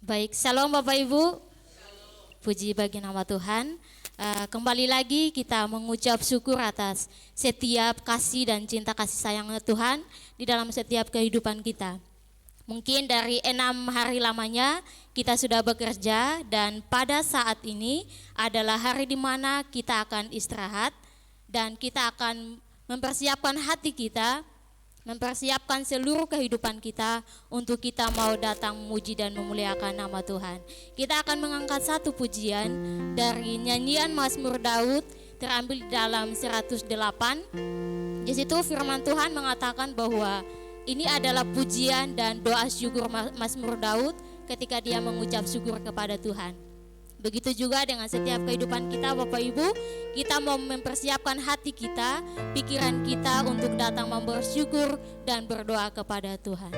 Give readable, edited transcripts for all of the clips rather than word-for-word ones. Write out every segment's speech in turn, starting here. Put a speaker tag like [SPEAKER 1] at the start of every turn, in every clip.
[SPEAKER 1] Baik, shalom Bapak Ibu. Puji bagi nama Tuhan. Kembali lagi kita mengucap syukur atas setiap kasih dan cinta kasih sayang Tuhan di dalam setiap kehidupan kita. Mungkin dari 6 hari lamanya kita sudah bekerja dan pada saat ini adalah hari di mana kita akan istirahat dan kita akan mempersiapkan hati kita, mempersiapkan seluruh kehidupan kita untuk kita mau datang memuji dan memuliakan nama Tuhan. Kita akan mengangkat satu pujian dari nyanyian Mazmur Daud terambil dalam 108. Di situ firman Tuhan mengatakan bahwa ini adalah pujian dan doa syukur Mazmur Daud ketika dia mengucap syukur kepada Tuhan. Begitu juga dengan setiap kehidupan kita Bapak Ibu, kita mau mempersiapkan hati kita, pikiran kita untuk datang bersyukur dan berdoa kepada Tuhan.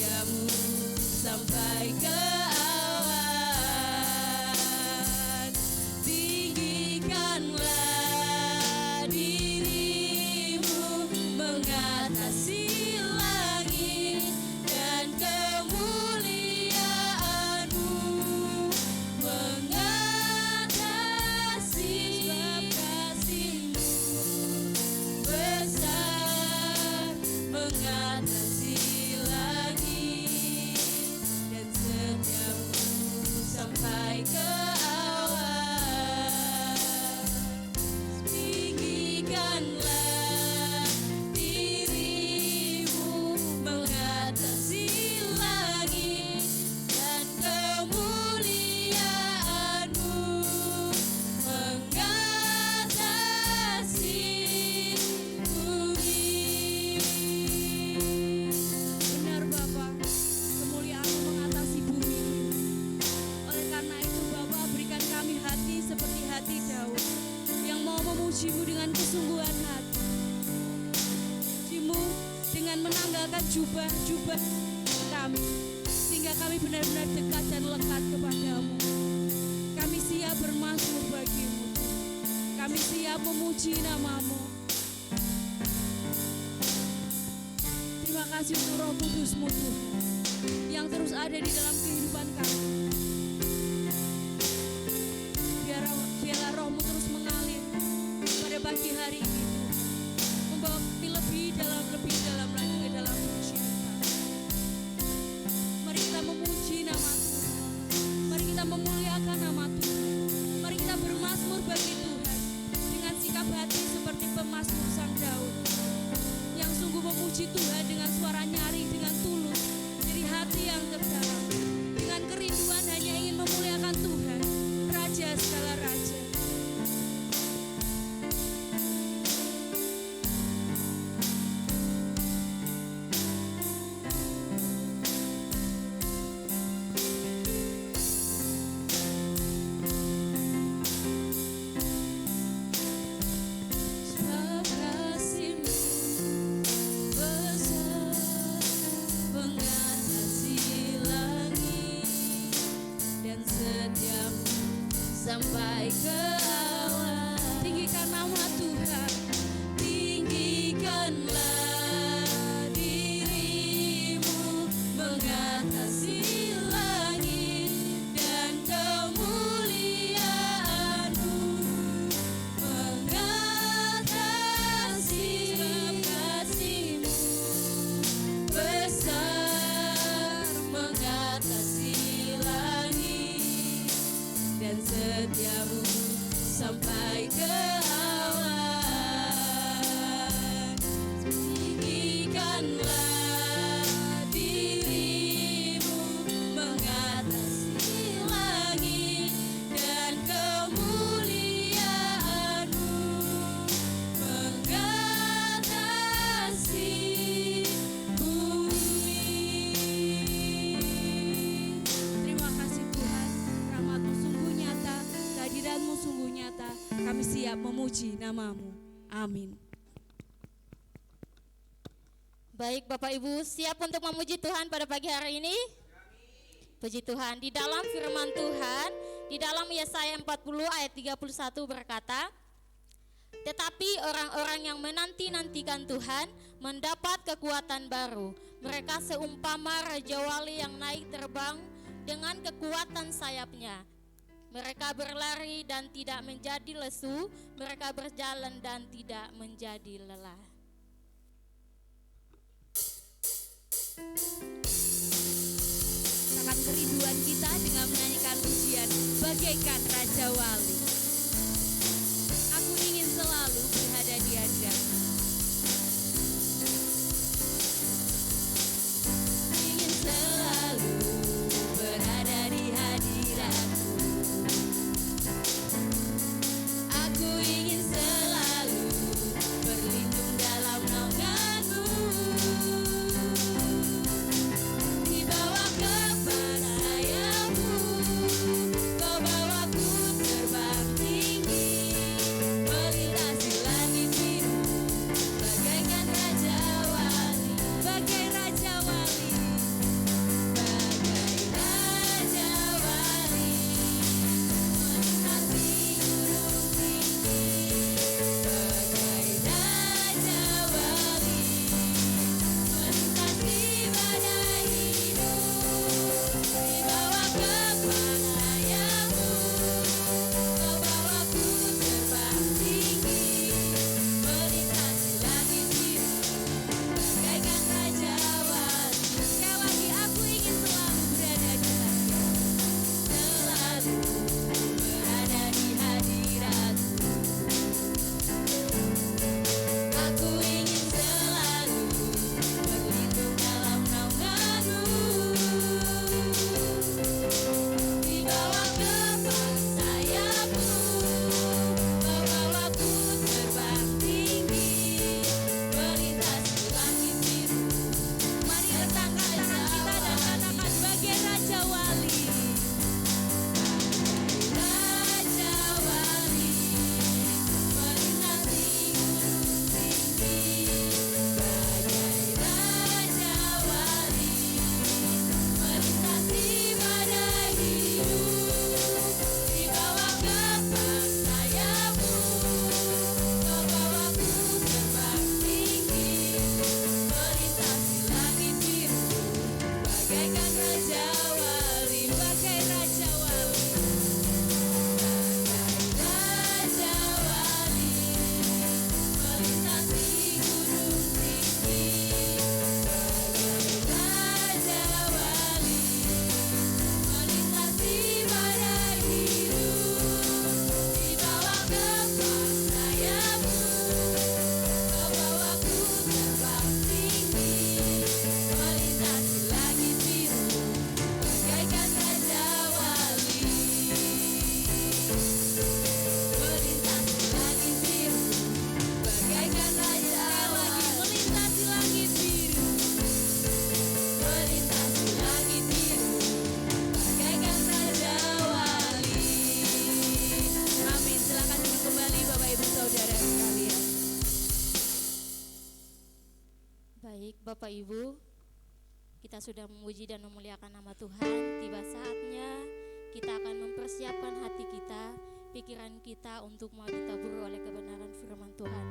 [SPEAKER 2] setiamu sampai ke awan. Tinggikanlah dirimu mengatasi langit, dan kemuliaanmu mengatasi. Sebab kasihmu besar mengatasi langit, dan setiamu sampai ke awan. Tinggikanlah dirimu mengatasi langit, dan kemuliaanmu mengatasi bumi. Benar Bapa, kemuliaan-Mu mengatasi bumi. Oleh karena itu Bapa, berikan kami hati seperti hati Daud, yang mau memuji-Mu dengan kesungguhan hati. Muji-Mu dengan menanggalkan jubah-jubah kami, sehingga kami benar-benar dekat dan lekat kepada-Mu. Kami siap bermazmur bagi-Mu, kami siap memuji nama-Mu. Terima kasih untuk Roh Kudus-Mu Tuhan, yang terus ada di dalam kehidupan kami. Biarlah Roh-Mu terus mengalir pada pagi hari ini, membawa kami lebih dalam lagi ke dalam pujian kami. Mari kita memuji nama Tuhan, mari kita memuliakan nama Tuhan, mari kita bermazmur bagi Tuhan dengan sikap hati seperti pemazmur Sang Daud, yang sungguh memuji Tuhan dengan suara nyaring, dengan tulus dari hati yang terdalam, dengan kerinduan hanya ingin memuliakan Tuhan, Raja segala raja. Sebab kasih-Mu besar mengatasi langit, dan setiamu sampai ke awan. Tinggikan nama Tuhan, tinggikanlah dirimu mengatasi langit, dan kemuliaanmu mengatasi. Sebab kasih-Mu besar mengatasi langit, dan setiamu sampai ke awan. Tinggikanlah dirimu mengatasi langit, dan kemuliaanmu mengatasi bumi. Terima kasih Tuhan, rahmat-Mu sungguh nyata, kehadiran-Mu sungguh nyata. Kami siap memuji nama-Mu. Amin.
[SPEAKER 1] Baik Bapak Ibu, siap untuk memuji Tuhan pada pagi hari ini? Puji Tuhan. Di dalam firman Tuhan, di dalam Yesaya 40 ayat 31 berkata, tetapi orang-orang yang menanti-nantikan Tuhan mendapat kekuatan baru. Mereka seumpama raja wali yang naik terbang dengan kekuatan sayapnya. Mereka berlari dan tidak menjadi lesu, mereka berjalan dan tidak menjadi lelah.
[SPEAKER 2] Rasakan kerinduan kita dengan menyanyikan pujian bagaikan Raja Wali. Aku ingin selalu berada di hadirat-Mu. Ingin selalu berada di hadirat-Mu. Aku ingin selalu berlindung dalam naungan-Mu. Di bawah kepala sayap-Mu, Kau bawaku terbang bagaikan raja wali, bagai raja wali, raja wali, melintasi gunung tinggi, raja wali, melintasi badai biru, di bawah kepala sayapmu, membawaku terbang tinggi, melintasi langit biru, bagaikan raja wali, melintasi langit biru, bagaikan raja wali, melintasi langit biru, melintasi langit biru, bagaikan raja wali. Amin. Silakan duduk kembali Bapak Ibu Saudara sekalian.
[SPEAKER 1] Baik, Bapak Ibu, kita sudah memuji dan memuliakan nama Tuhan. Tiba saatnya kita akan mempersiapkan hati kita, pikiran kita untuk mau ditabur oleh kebenaran firman Tuhan.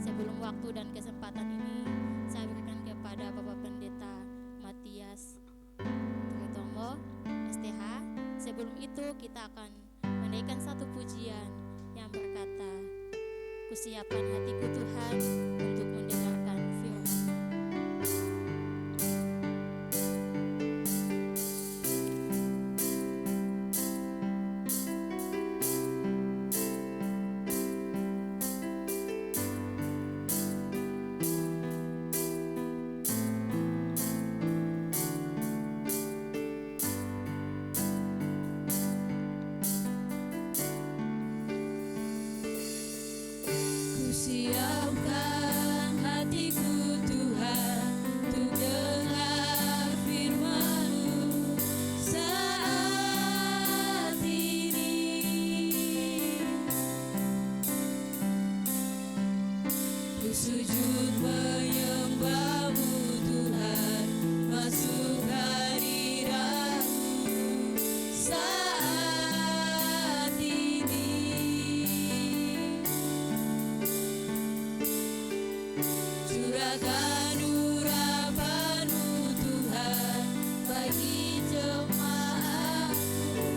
[SPEAKER 1] Sebelum waktu dan kesempatan ini, saya berikan kepada Bapak Pendeta Matias Tritomo, STH. Sebelum itu kita akan menaikkan satu pujian yang berkata, "Kusiapkan hatiku Tuhan untuk mendengarkan firman."
[SPEAKER 2] Kusiapkan hatiku Tuhan untuk dengar firman-Mu saat ini. Ku sujud menyembah-Mu Tuhan, masuk hadirat-Mu saat ini. Curahkan urapan-Mu Tuhan bagi jemaat-Mu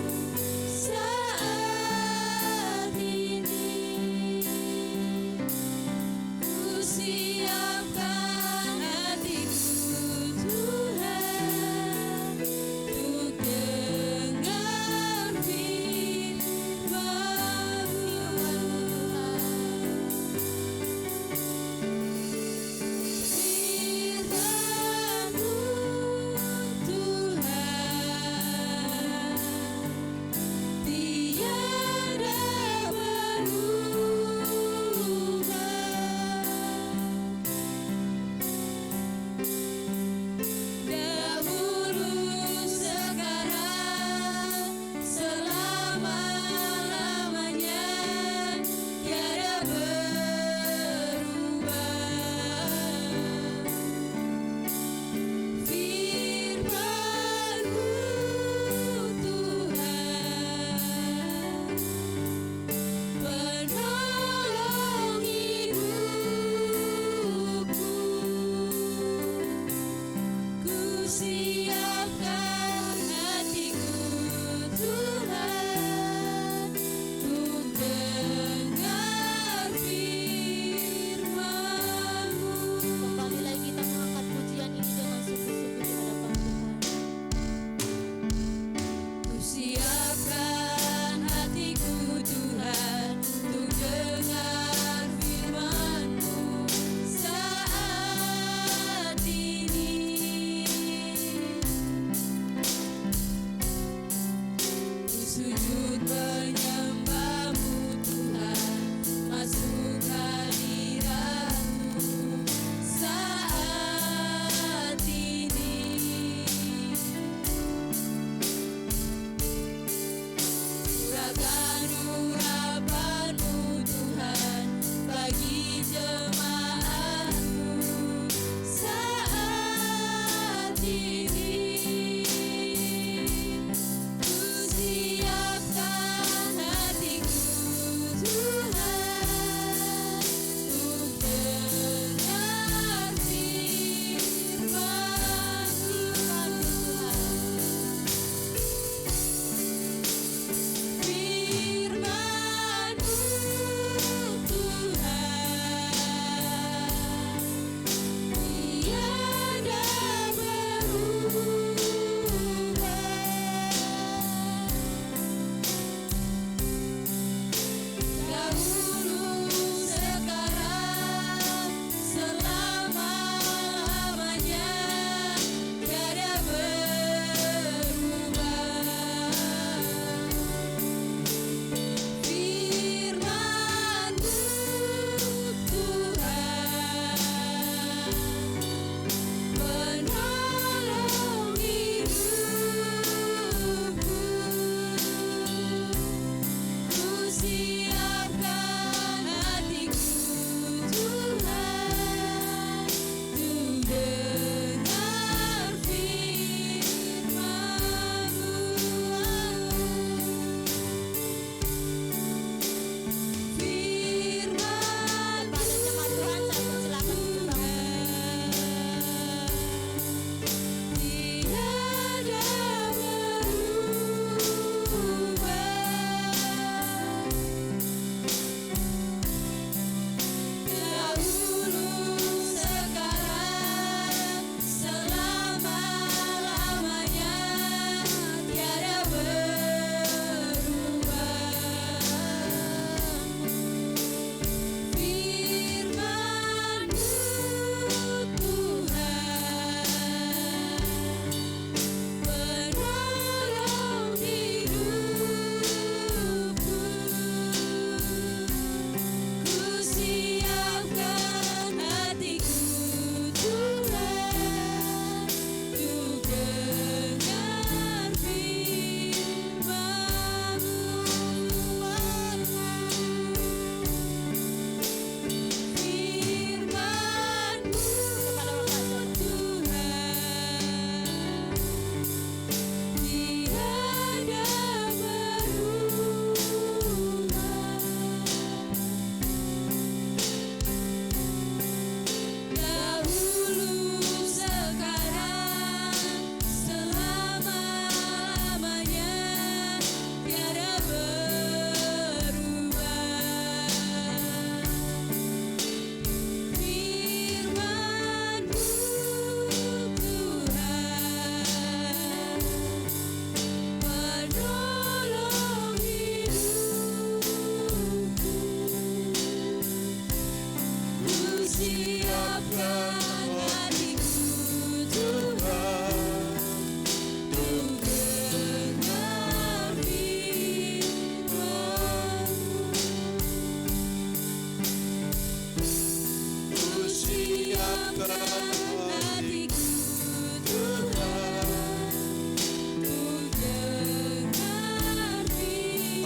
[SPEAKER 2] saat ini. Ku siapkan hatiku Tuhan untuk dengar firman-Mu.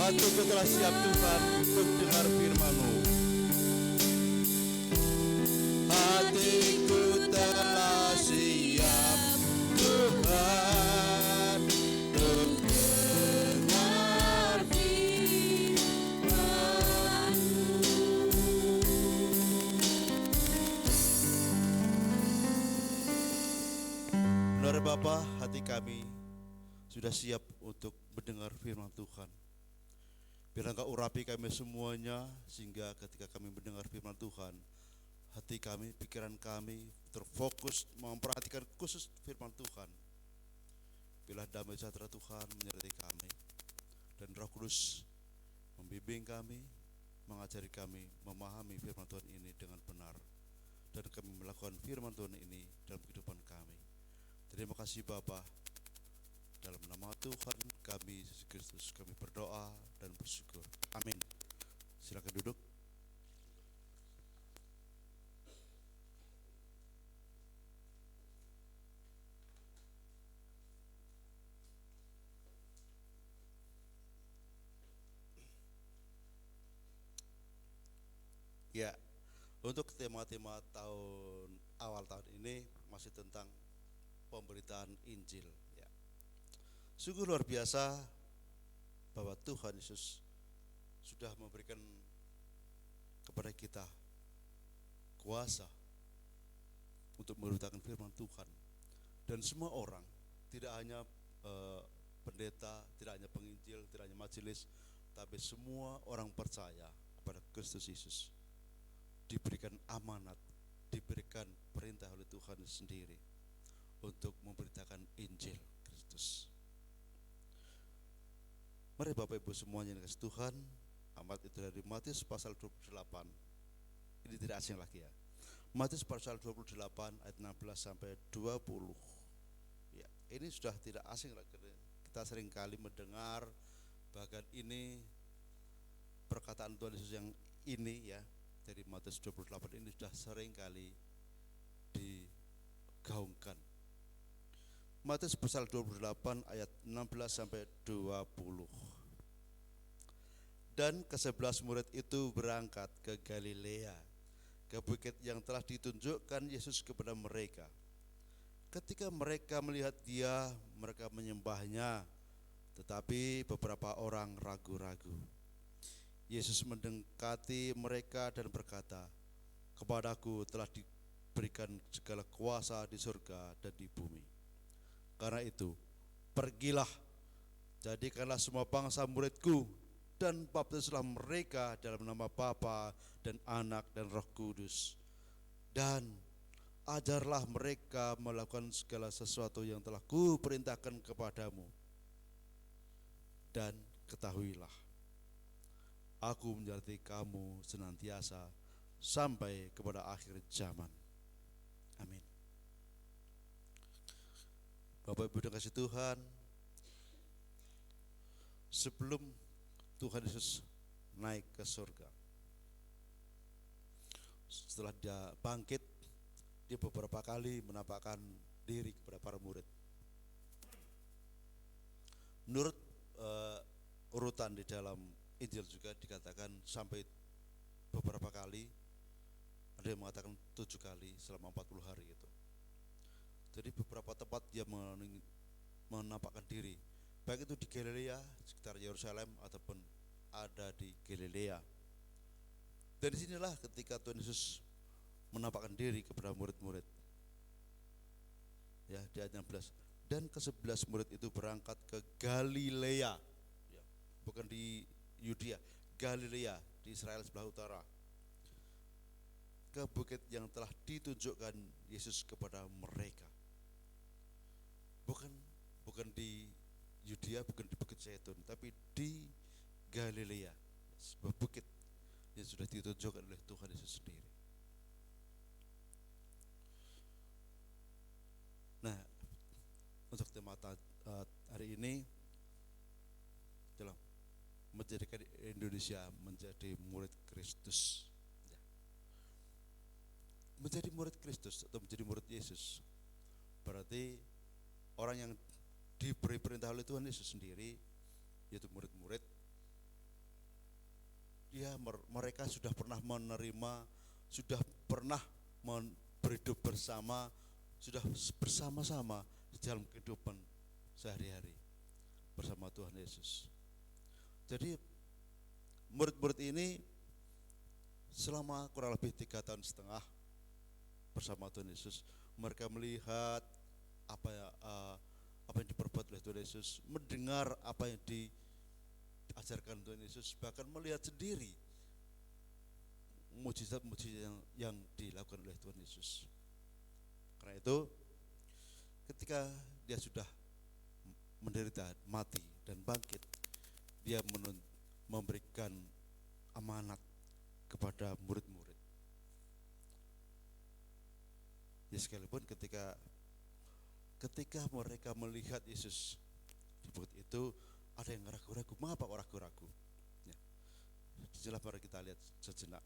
[SPEAKER 3] Hatiku telah siap Tuhan untuk dengar firman-Mu. Hatiku telah siap Tuhan untuk dengar firman-Mu. Benar Bapa, hati kami sudah siap untuk mendengar firman Tuhan. Biar Engkau urapi kami semuanya, sehingga ketika kami mendengar firman Tuhan, hati kami, pikiran kami terfokus memperhatikan khusus firman Tuhan. Biarlah damai sejahtera Tuhan menyertai kami, dan Roh Kudus membimbing kami, mengajari kami memahami firman Tuhan ini dengan benar, dan kami melakukan firman Tuhan ini dalam kehidupan kami. Terima kasih Bapa. Dalam nama Tuhan kami Yesus Kristus kami berdoa dan bersyukur. Amin. Silakan duduk. Ya, untuk tema-tema awal tahun ini masih tentang pemberitaan Injil. Ya. Sungguh luar biasa bahwa Tuhan Yesus sudah memberikan kepada kita kuasa untuk memberitakan firman Tuhan, dan semua orang, tidak hanya pendeta, tidak hanya penginjil, tidak hanya majelis, tapi semua orang percaya kepada Kristus Yesus diberikan amanat, diberikan perintah oleh Tuhan sendiri untuk memberitakan Injil Kristus. Mari Bapak Ibu semuanya yang dikasihi Tuhan, amat itu dari Matius pasal 28. Ini tidak asing lagi ya. Matius pasal 28 ayat 16 sampai 20. Ya, ini sudah tidak asing lagi. Kita sering kali mendengar, bahkan ini perkataan Tuhan Yesus yang ini ya, dari Matius 28 ini sudah sering kali digaungkan. Matius pasal 28 ayat 16 sampai 20. Dan ke-11 murid itu berangkat ke Galilea, ke bukit yang telah ditunjukkan Yesus kepada mereka. Ketika mereka melihat Dia, mereka menyembahnya, tetapi beberapa orang ragu-ragu. Yesus mendekati mereka dan berkata, "Kepadaku telah diberikan segala kuasa di surga dan di bumi. Karena itu, pergilah, jadikanlah semua bangsa muridku, dan baptislah mereka dalam nama Bapa dan Anak dan Roh Kudus. Dan ajarlah mereka melakukan segala sesuatu yang telah kuperintahkan kepadamu. Dan ketahuilah, aku menyertai kamu senantiasa sampai kepada akhir zaman." Amin. Bapak Ibu dikasihi Tuhan, sebelum Tuhan Yesus naik ke surga, setelah Dia bangkit, Dia beberapa kali menampakkan diri kepada para murid. Menurut urutan di dalam Injil juga dikatakan sampai beberapa kali, ada yang mengatakan 7 kali selama 40 hari itu. Jadi beberapa tempat Dia menampakkan diri, baik itu di Galilea, sekitar Yerusalem, ataupun ada di Galilea. Dan disinilah ketika Tuhan Yesus menampakkan diri kepada murid-murid. Ya, di ayat 16. Dan ke-11 murid itu berangkat ke Galilea, ya, bukan di Yudea, Galilea di Israel sebelah utara, ke bukit yang telah ditunjukkan Yesus kepada mereka. Bukan di Yudea, bukan di Bukit Zaitun, tapi di Galilea, sebuah bukit yang sudah ditunjukkan oleh Tuhan Yesus sendiri. Nah, untuk tema hari ini adalah menjadikan Indonesia menjadi murid Kristus. Menjadi murid Kristus atau menjadi murid Yesus berarti orang yang diberi perintah oleh Tuhan Yesus sendiri, yaitu murid-murid, mereka sudah pernah menerima, sudah pernah berhidup bersama, sudah bersama-sama di dalam kehidupan sehari-hari bersama Tuhan Yesus. Jadi murid-murid ini selama kurang lebih 3,5 tahun bersama Tuhan Yesus, mereka melihat apa yang diperbuat oleh Tuhan Yesus, mendengar apa yang diajarkan Tuhan Yesus, bahkan melihat sendiri mujizat-mujizat yang dilakukan oleh Tuhan Yesus. Karena itu ketika dia sudah menderita, mati dan bangkit, dia memberikan amanat kepada murid-murid. Ya, sekalipun ketika mereka melihat Yesus di bukit itu, ada yang ragu-ragu. Mengapa kok ragu-ragu? Ya, jelas mari kita lihat sejenak.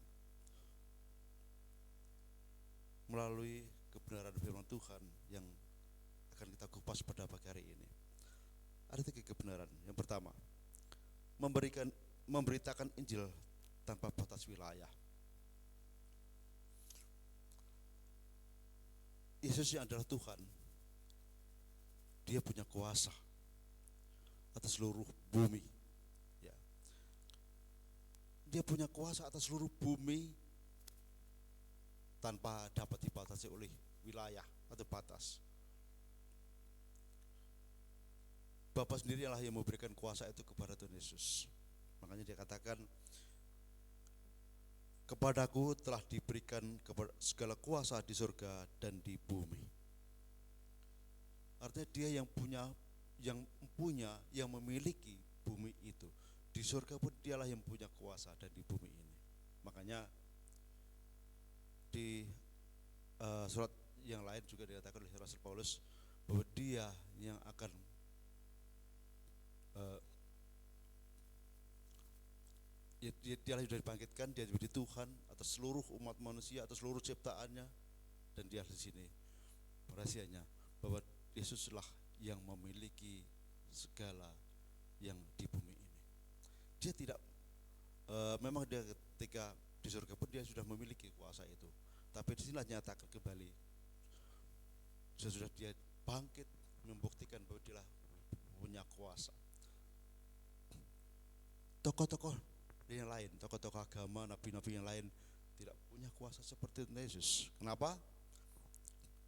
[SPEAKER 3] Melalui kebenaran firman Tuhan yang akan kita kupas pada pagi hari ini. Ada 3 kebenaran. Yang pertama, memberitakan Injil tanpa batas wilayah. Yesus yang adalah Tuhan, dia punya kuasa atas seluruh bumi. Ya. Dia punya kuasa atas seluruh bumi tanpa dapat dibatasi oleh wilayah atau batas. Bapa sendirilah yang memberikan kuasa itu kepada Tuhan Yesus. Makanya dia katakan, kepadaku telah diberikan segala kuasa di surga dan di bumi. Artinya dia yang memiliki bumi itu. Di surga pun dialah yang punya kuasa dan di bumi ini. Makanya di surat yang lain juga dikatakan oleh Rasul Paulus bahwa dia yang akan dia sudah dibangkitkan, dia menjadi Tuhan atas seluruh umat manusia, atas seluruh ciptaannya, dan dia di sini rahasianya bahwa Yesuslah yang memiliki segala yang di bumi ini. Dia tidak memang dia ketika di surga pun dia sudah memiliki kuasa itu, tapi di sinilah nyatakan kembali sudah dia bangkit membuktikan bahwa dia punya kuasa. Tokoh-tokoh yang lain, tokoh-tokoh agama, nabi-nabi yang lain tidak punya kuasa seperti Yesus. Kenapa?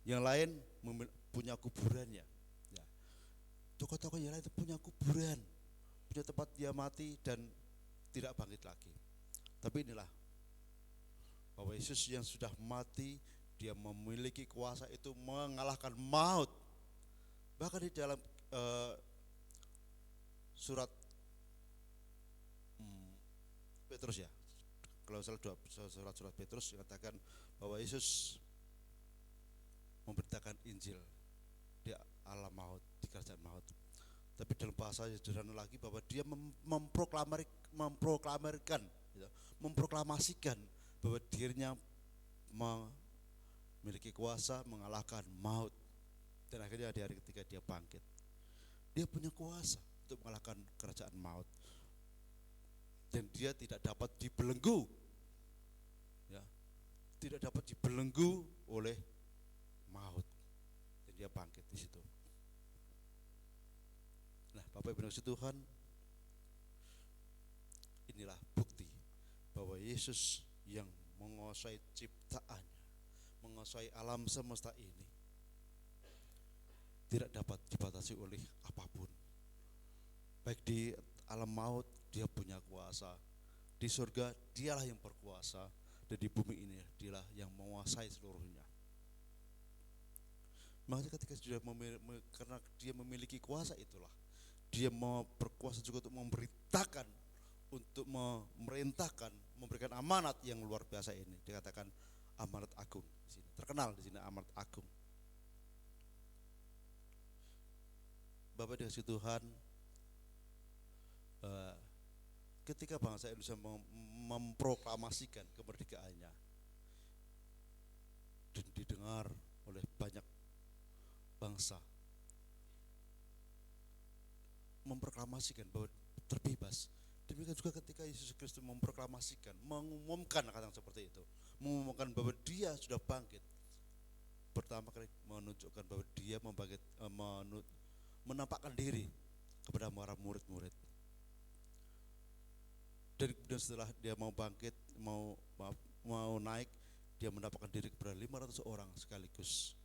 [SPEAKER 3] Yang lain punya kuburannya. Ya. Tokoh-tokoh yang lain itu punya kuburan, punya tempat dia mati dan tidak bangkit lagi. Tapi inilah bahwa Yesus yang sudah mati, dia memiliki kuasa itu mengalahkan maut. Bahkan di dalam surat Petrus, ya, kalau surat Petrus dikatakan bahwa Yesus memberitakan Injil di alam maut, di kerajaan maut. Tapi dalam bahasa sederhana lagi bahwa dia memproklamasikan bahwa dirinya memiliki kuasa mengalahkan maut. Dan akhirnya di hari ketiga dia bangkit. Dia punya kuasa untuk mengalahkan kerajaan maut. Dan dia tidak dapat dibelenggu, ya, tidak dapat dibelenggu oleh maut. Dan dia bangkit di situ. Nah, Bapak Ibu kasih Tuhan, inilah bukti bahwa Yesus yang menguasai ciptaannya, menguasai alam semesta ini, tidak dapat dibatasi oleh apapun. Baik di alam maut dia punya kuasa, di surga dialah yang berkuasa, dan di bumi ini dialah yang menguasai seluruhnya. Makanya ketika karena dia memiliki kuasa itulah, dia mau berkuasa juga untuk memberitakan, untuk memerintahkan, memberikan amanat yang luar biasa ini. Dikatakan amanat agung di sini, terkenal di sini amanat agung. Bapak dikasih Tuhan, ketika bangsa Indonesia memproklamasikan kemerdekaannya dan didengar oleh banyak bangsa, memproklamasikan bahwa terbebas Demikian juga ketika Yesus Kristus memproklamasikan, mengumumkan kata seperti itu, mengumumkan bahwa dia sudah bangkit. Pertama kali menunjukkan bahwa dia menampakkan diri kepada para murid-murid. Dan kemudian setelah dia mau bangkit, mau naik, dia menampakkan diri kepada 500 orang sekaligus.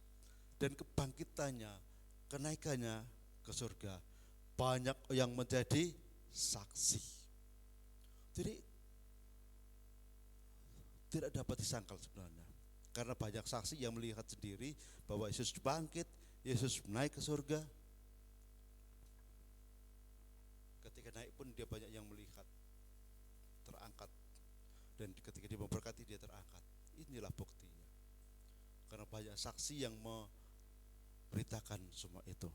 [SPEAKER 3] Dan kebangkitannya, kenaikannya ke surga, banyak yang menjadi saksi. Jadi tidak dapat disangkal sebenarnya, karena banyak saksi yang melihat sendiri bahwa Yesus bangkit, Yesus naik ke surga. Ketika naik pun dia banyak yang melihat terangkat, dan ketika dia memberkati dia terangkat. Inilah buktinya, karena banyak saksi yang memberitakan semua itu.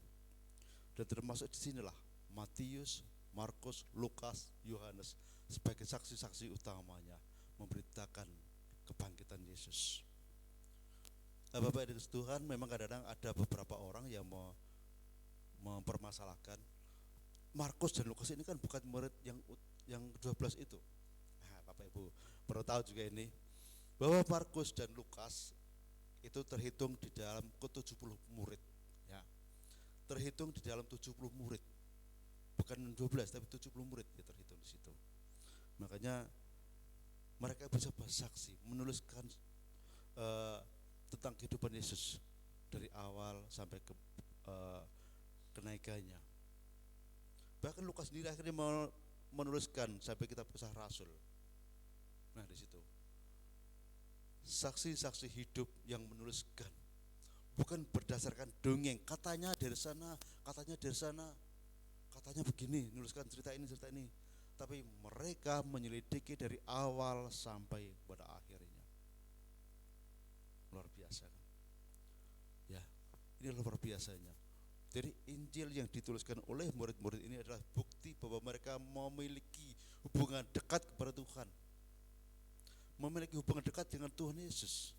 [SPEAKER 3] Dan termasuk di sinilah Matius, Markus, Lukas, Yohanes sebagai saksi-saksi utamanya memberitakan kebangkitan Yesus. Bapak dan Tuhan, memang kadang-kadang ada beberapa orang yang mempermasalahkan Markus dan Lukas ini kan bukan murid yang 12 itu. Nah, Bapak Ibu perlu tahu juga ini, bahwa Markus dan Lukas itu terhitung di dalam ke-70 murid, ya. Terhitung di dalam 70 murid. Bukan 12 tapi 70 murid ya terhitung di situ. Makanya mereka bisa bersaksi, menuliskan tentang kehidupan Yesus dari awal sampai ke kenaikannya. Bahkan Lukas sendiri akhirnya menuliskan sampai kitab Kisah Rasul. Nah, di situ saksi-saksi hidup yang menuliskan, bukan berdasarkan dongeng, katanya dari sana, katanya dari sana, katanya begini, menuliskan cerita ini, tapi mereka menyelidiki dari awal sampai pada akhirnya. Luar biasa kan? Ya, ini luar biasanya. Jadi Injil yang dituliskan oleh murid-murid ini adalah bukti bahwa mereka memiliki hubungan dekat kepada Tuhan, memiliki hubungan dekat dengan Tuhan Yesus,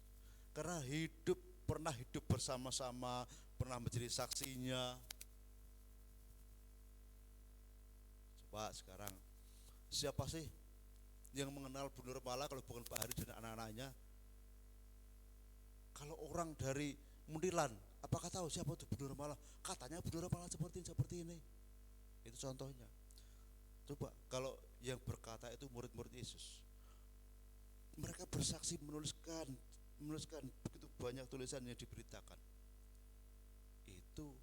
[SPEAKER 3] karena pernah hidup bersama-sama, pernah menjadi saksinya. Coba sekarang, siapa sih yang mengenal Bu Nurmala kalau bukan Pak Hari dan anak-anaknya? Kalau orang dari Mundilan, apakah tahu siapa itu Bu Nurmala? Katanya Bu Nurmala seperti ini. Itu contohnya. Coba kalau yang berkata itu murid-murid Yesus, mereka bersaksi, menuliskan begitu banyak tulisan yang diberitakan. Itu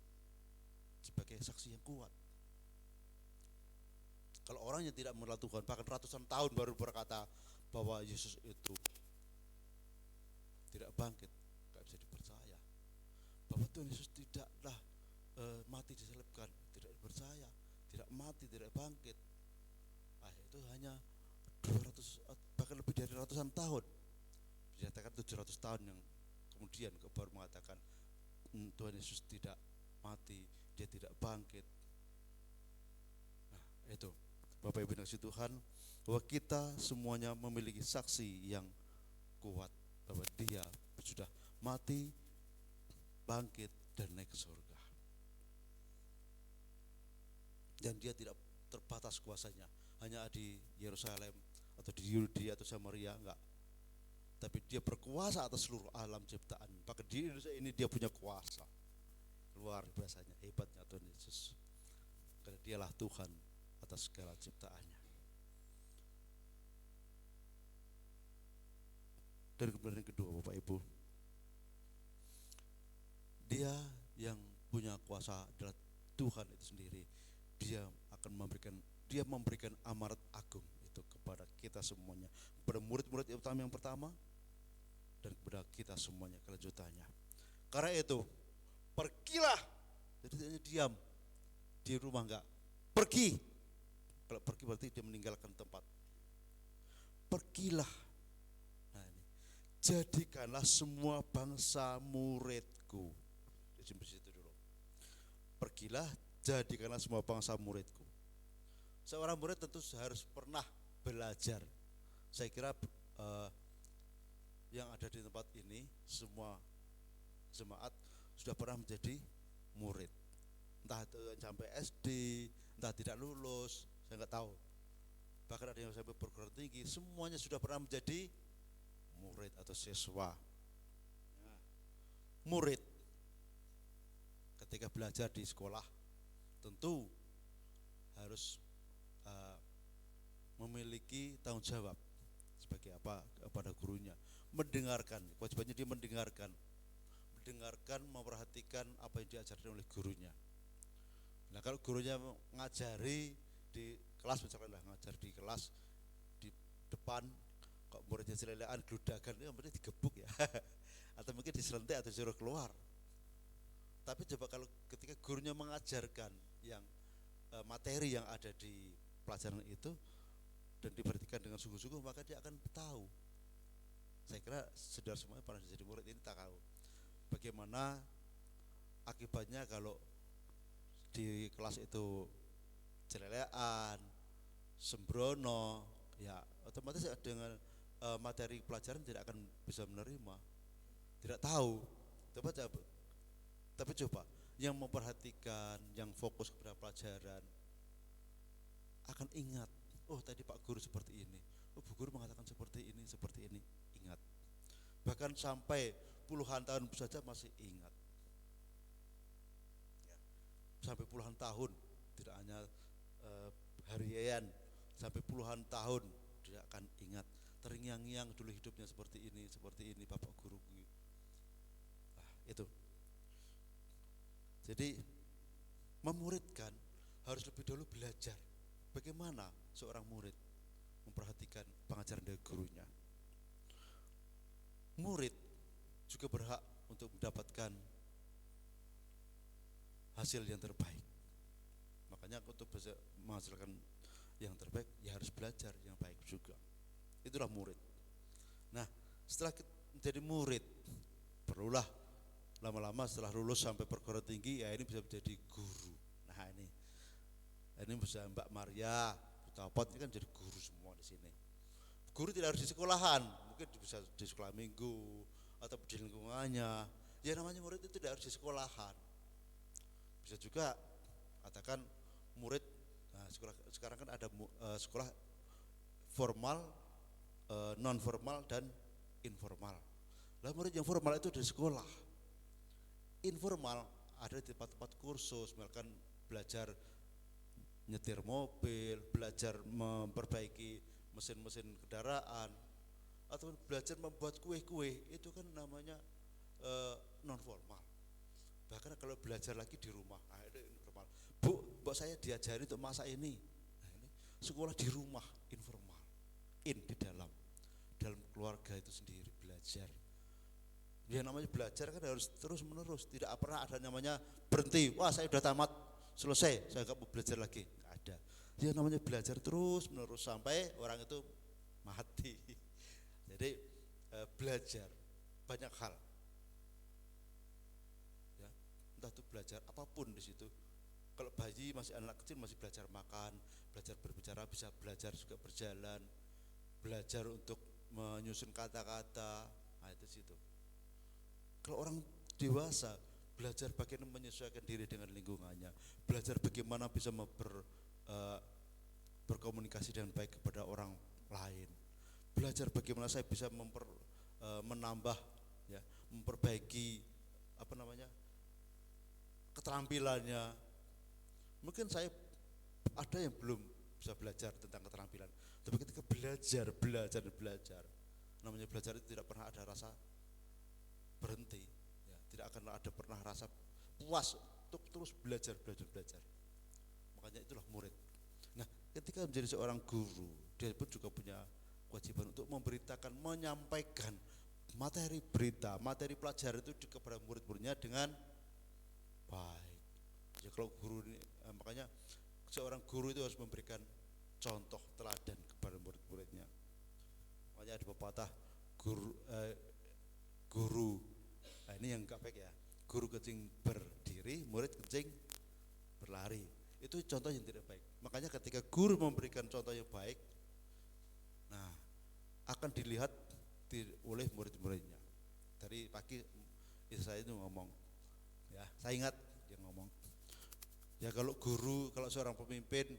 [SPEAKER 3] sebagai saksi yang kuat. Kalau orang yang tidak mengenal Tuhan, bahkan ratusan tahun baru berkata bahwa Yesus itu tidak bangkit, gak bisa dipercaya. Bahwa Tuhan Yesus tidaklah mati disalibkan, tidak dipercaya, tidak mati, tidak bangkit. Itu hanya 200, bahkan lebih dari ratusan tahun. Dikatakan 700 tahun yang kemudian baru mengatakan Tuhan Yesus tidak mati, dia tidak bangkit. Nah, itu Bapak Ibu yang dikasihi Tuhan, bahwa kita semuanya memiliki saksi yang kuat bahwa dia sudah mati, bangkit, dan naik ke surga. Dan dia tidak terbatas kuasanya hanya di Yerusalem atau di Yudea atau Samaria, enggak. Tapi dia berkuasa atas seluruh alam ciptaan. Bahkan di Indonesia ini dia punya kuasa. Luar biasanya hebatnya Tuhan Yesus, karena dialah Tuhan atas segala ciptaannya. Dan kemudian yang kedua, Bapak Ibu, dia yang punya kuasa adalah Tuhan itu sendiri. Dia memberikan amanat agung itu kepada kita semuanya, kepada murid-murid utama yang pertama, dan kepada kita semuanya kelanjutannya. Karena itu, pergilah. Jadi hanya diam di rumah, enggak pergi. Kalau pergi berarti dia meninggalkan tempat. Pergilah. Nah, ini, jadikanlah semua bangsa muridku. Di situ dulu. Pergilah, jadikanlah semua bangsa muridku. Seorang murid tentu harus pernah belajar. Saya kira yang ada di tempat ini semua jemaat sudah pernah menjadi murid. Entah itu sampai SD, entah tidak lulus, saya nggak tahu. bahkan ada yang sampai perguruan tinggi, semuanya sudah pernah menjadi murid atau siswa. Nah, murid ketika belajar di sekolah tentu harus memiliki tanggung jawab sebagai apa kepada gurunya, mendengarkan, kewajibannya dia mendengarkan, memperhatikan apa yang diajarkan oleh gurunya. Nah kalau gurunya ngajari di kelas, misalkan lah ngajar di kelas di depan, kok muridnya selelean, gludagan, itu berarti digebuk ya atau mungkin diselentik atau disuruh keluar. Tapi coba kalau ketika gurunya mengajarkan yang materi yang ada di pelajaran itu dan diperhatikan dengan sungguh-sungguh, maka dia akan tahu. Saya kira saudara semuanya pernah jadi murid ini tahu bagaimana akibatnya kalau di kelas itu celelean, sembrono, ya otomatis dengan materi pelajaran tidak akan bisa menerima, tidak tahu. Tapi coba yang memperhatikan, yang fokus kepada pelajaran akan ingat, oh tadi Pak Guru seperti ini, oh Bu Guru mengatakan seperti ini, ingat. Bahkan sampai puluhan tahun saja masih ingat. Ya, sampai puluhan tahun, tidak hanya harian, sampai puluhan tahun dia akan ingat. Terngiang-ngiang dulu hidupnya seperti ini Bapak Guru. Nah, itu. Jadi memuridkan harus lebih dulu belajar bagaimana seorang murid memperhatikan pengajaran dari gurunya. Murid juga berhak untuk mendapatkan hasil yang terbaik. Makanya untuk bisa menghasilkan yang terbaik ya harus belajar yang baik juga. Itulah murid. Nah, setelah menjadi murid, perlulah lama-lama setelah lulus sampai perguruan tinggi, ya ini bisa menjadi guru. Nah ini bisa Mbak Maria, Putapot ini kan jadi guru semua di sini. Guru tidak harus di sekolahan, mungkin bisa di sekolah minggu atau di lingkungannya. Ya namanya murid itu tidak harus di sekolahan. Bisa juga katakan murid. Nah, sekarang kan ada sekolah formal, non formal dan informal. Lah murid yang formal itu di sekolah. Informal ada di tempat-tempat kursus, misalkan belajar nyetir mobil, belajar memperbaiki mesin-mesin kendaraan, atau belajar membuat kue-kue, itu kan namanya non formal. Bahkan kalau belajar lagi di rumah, nah itu informal. Bu saya diajari untuk masak ini. Nah ini sekolah di rumah, informal. Di dalam keluarga itu sendiri belajar. Ya namanya belajar kan harus terus menerus, tidak pernah ada namanya berhenti. Wah saya sudah tamat, selesai, saya nggak mau belajar lagi, nggak ada. Ya namanya belajar terus menerus sampai orang itu mati. Jadi belajar banyak hal, ya, entah itu belajar apapun di situ. Kalau bayi masih anak kecil masih belajar makan, belajar berbicara, bisa belajar juga berjalan, belajar untuk menyusun kata-kata, nah itu situ. Kalau orang dewasa belajar bagaimana menyesuaikan diri dengan lingkungannya, belajar bagaimana bisa berkomunikasi dengan baik kepada orang lain, belajar bagaimana saya bisa menambah, ya, memperbaiki keterampilannya. Mungkin saya ada yang belum bisa belajar tentang keterampilan, tapi ketika belajar, namanya belajar itu tidak pernah ada rasa berhenti, ya, tidak akan ada pernah rasa puas untuk terus belajar. Makanya itulah murid. Nah, ketika menjadi seorang guru, dia pun juga punya kewajiban untuk memberitakan, menyampaikan materi berita, materi pelajaran itu kepada murid-muridnya dengan baik. Ya kalau guru ini, makanya seorang guru itu harus memberikan contoh teladan kepada murid-muridnya. Makanya ada pepatah guru, nah ini yang gak baik ya, guru kencing berdiri, murid kencing berlari, itu contoh yang tidak baik. Makanya ketika guru memberikan contoh yang baik, nah akan dilihat oleh murid-muridnya. Tadi pagi istri saya itu ngomong, ya saya ingat dia ngomong, ya kalau seorang pemimpin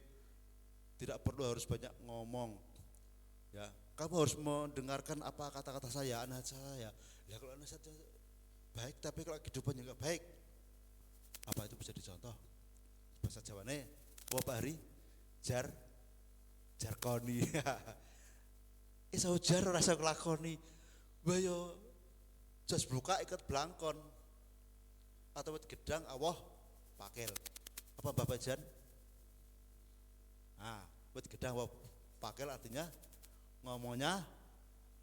[SPEAKER 3] tidak perlu harus banyak ngomong. Ya, kamu harus mendengarkan apa kata-kata saya, anak saya. Ya kalau anak saya baik tapi kalau kehidupannya enggak baik, apa itu bisa dicontoh? Bahasa Jawane, Pak Hari, jarkoni. Iso jar ora iso nglakoni. Bayo jas buka ikat blangkon. Atau wit gedang awah pakel. Apa Bapak Jan? Ah, wit gedang awah pakel artinya ngomongnya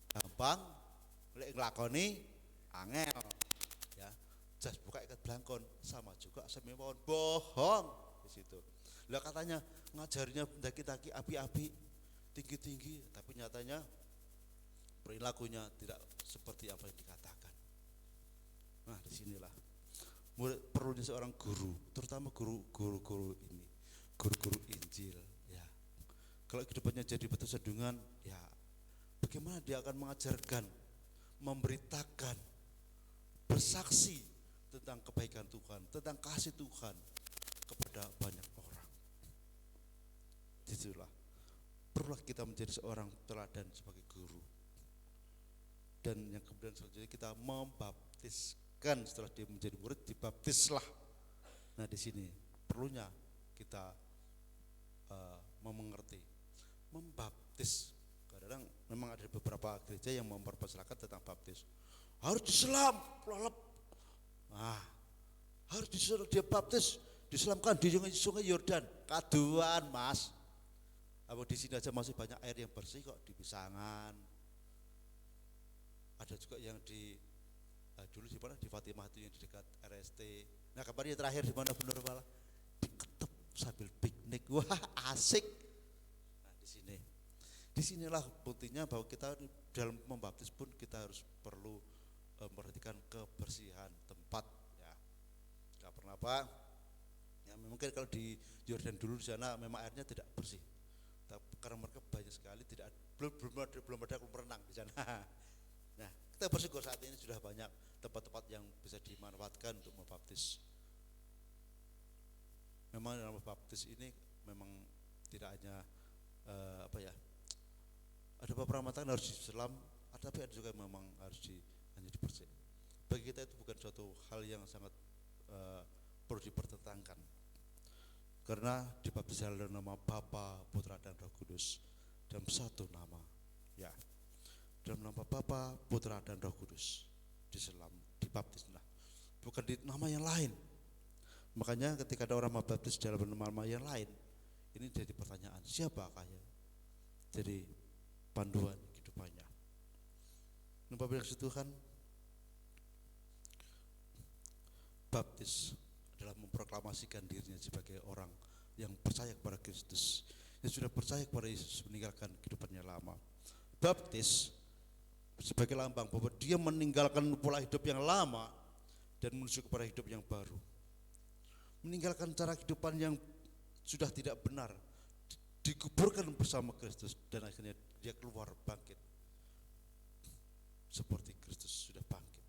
[SPEAKER 3] gampang, lek nglakoni angel. Ya. Jas buka ikat blangkon sama juga semewon bohong di situ. Lah katanya ngajarnya mendaki-daki api-api, tinggi-tinggi, tapi nyatanya perilakunya tidak seperti apa yang dikatakan. Nah, disinilah perlunya seorang guru, terutama guru-guru ini, guru-guru Injil. Ya, kalau kehidupannya jadi batu sandungan, ya bagaimana dia akan mengajarkan, memberitakan, bersaksi tentang kebaikan Tuhan, tentang kasih Tuhan kepada banyak orang. Disitulah perlulah kita menjadi seorang teladan sebagai guru. Dan yang kemudian selanjutnya kita membaptiskan, setelah dia menjadi murid dibaptislah. Nah di sini perlunya kita mengerti membaptis. Kadang memang ada beberapa gereja yang mempermasalahkan tentang baptis. Harus diselam, lelep. Nah, harus dia baptis, diselamkan di sungai Yordan. Kaduan mas. Apa di sini aja masih banyak air yang bersih kok di Pisangan. Ada juga yang di dulu di mana di Fatimah itu yang di dekat RST. Nah kemarin yang terakhir di mana benar malah di Ketep sambil piknik, wah asik. Nah di sinilah buktinya bahwa kita dalam membaptis pun kita harus perlu memperhatikan kebersihan tempat. Ya, nggak pernah apa? Ya mungkin kalau di Yordan dulu di sana memang airnya tidak bersih. Tapi karena mereka banyak sekali belum ada kolam renang di sana. Nah, kita bersyukur saat ini sudah banyak tempat-tempat yang bisa dimanfaatkan untuk membaptis. Memang dalam baptis ini memang tidak hanya ada beberapa matan harus diselam, tapi ada juga yang memang harus hanya dibersih. Bagi kita itu bukan suatu hal yang sangat perlu dipertentangkan. Karena dibaptis dalam nama Bapa, Putra dan Roh Kudus dalam satu nama. Ya. Dalam nama Bapa, Putra dan Roh Kudus diselam, dibaptislah. Bukan di nama yang lain. Makanya ketika ada orang membaptis dalam nama yang lain, ini jadi pertanyaan, siapakah yang jadi panduan kehidupannya? Bapak yang Tuhan, baptis adalah memproklamasikan dirinya sebagai orang yang percaya kepada Kristus, yang sudah percaya kepada Yesus meninggalkan kehidupannya lama. Baptis sebagai lambang bahwa dia meninggalkan pola hidup yang lama dan menuju kepada hidup yang baru, meninggalkan cara kehidupan yang sudah tidak benar, dikuburkan bersama Kristus, dan akhirnya dia keluar bangkit seperti Kristus sudah bangkit.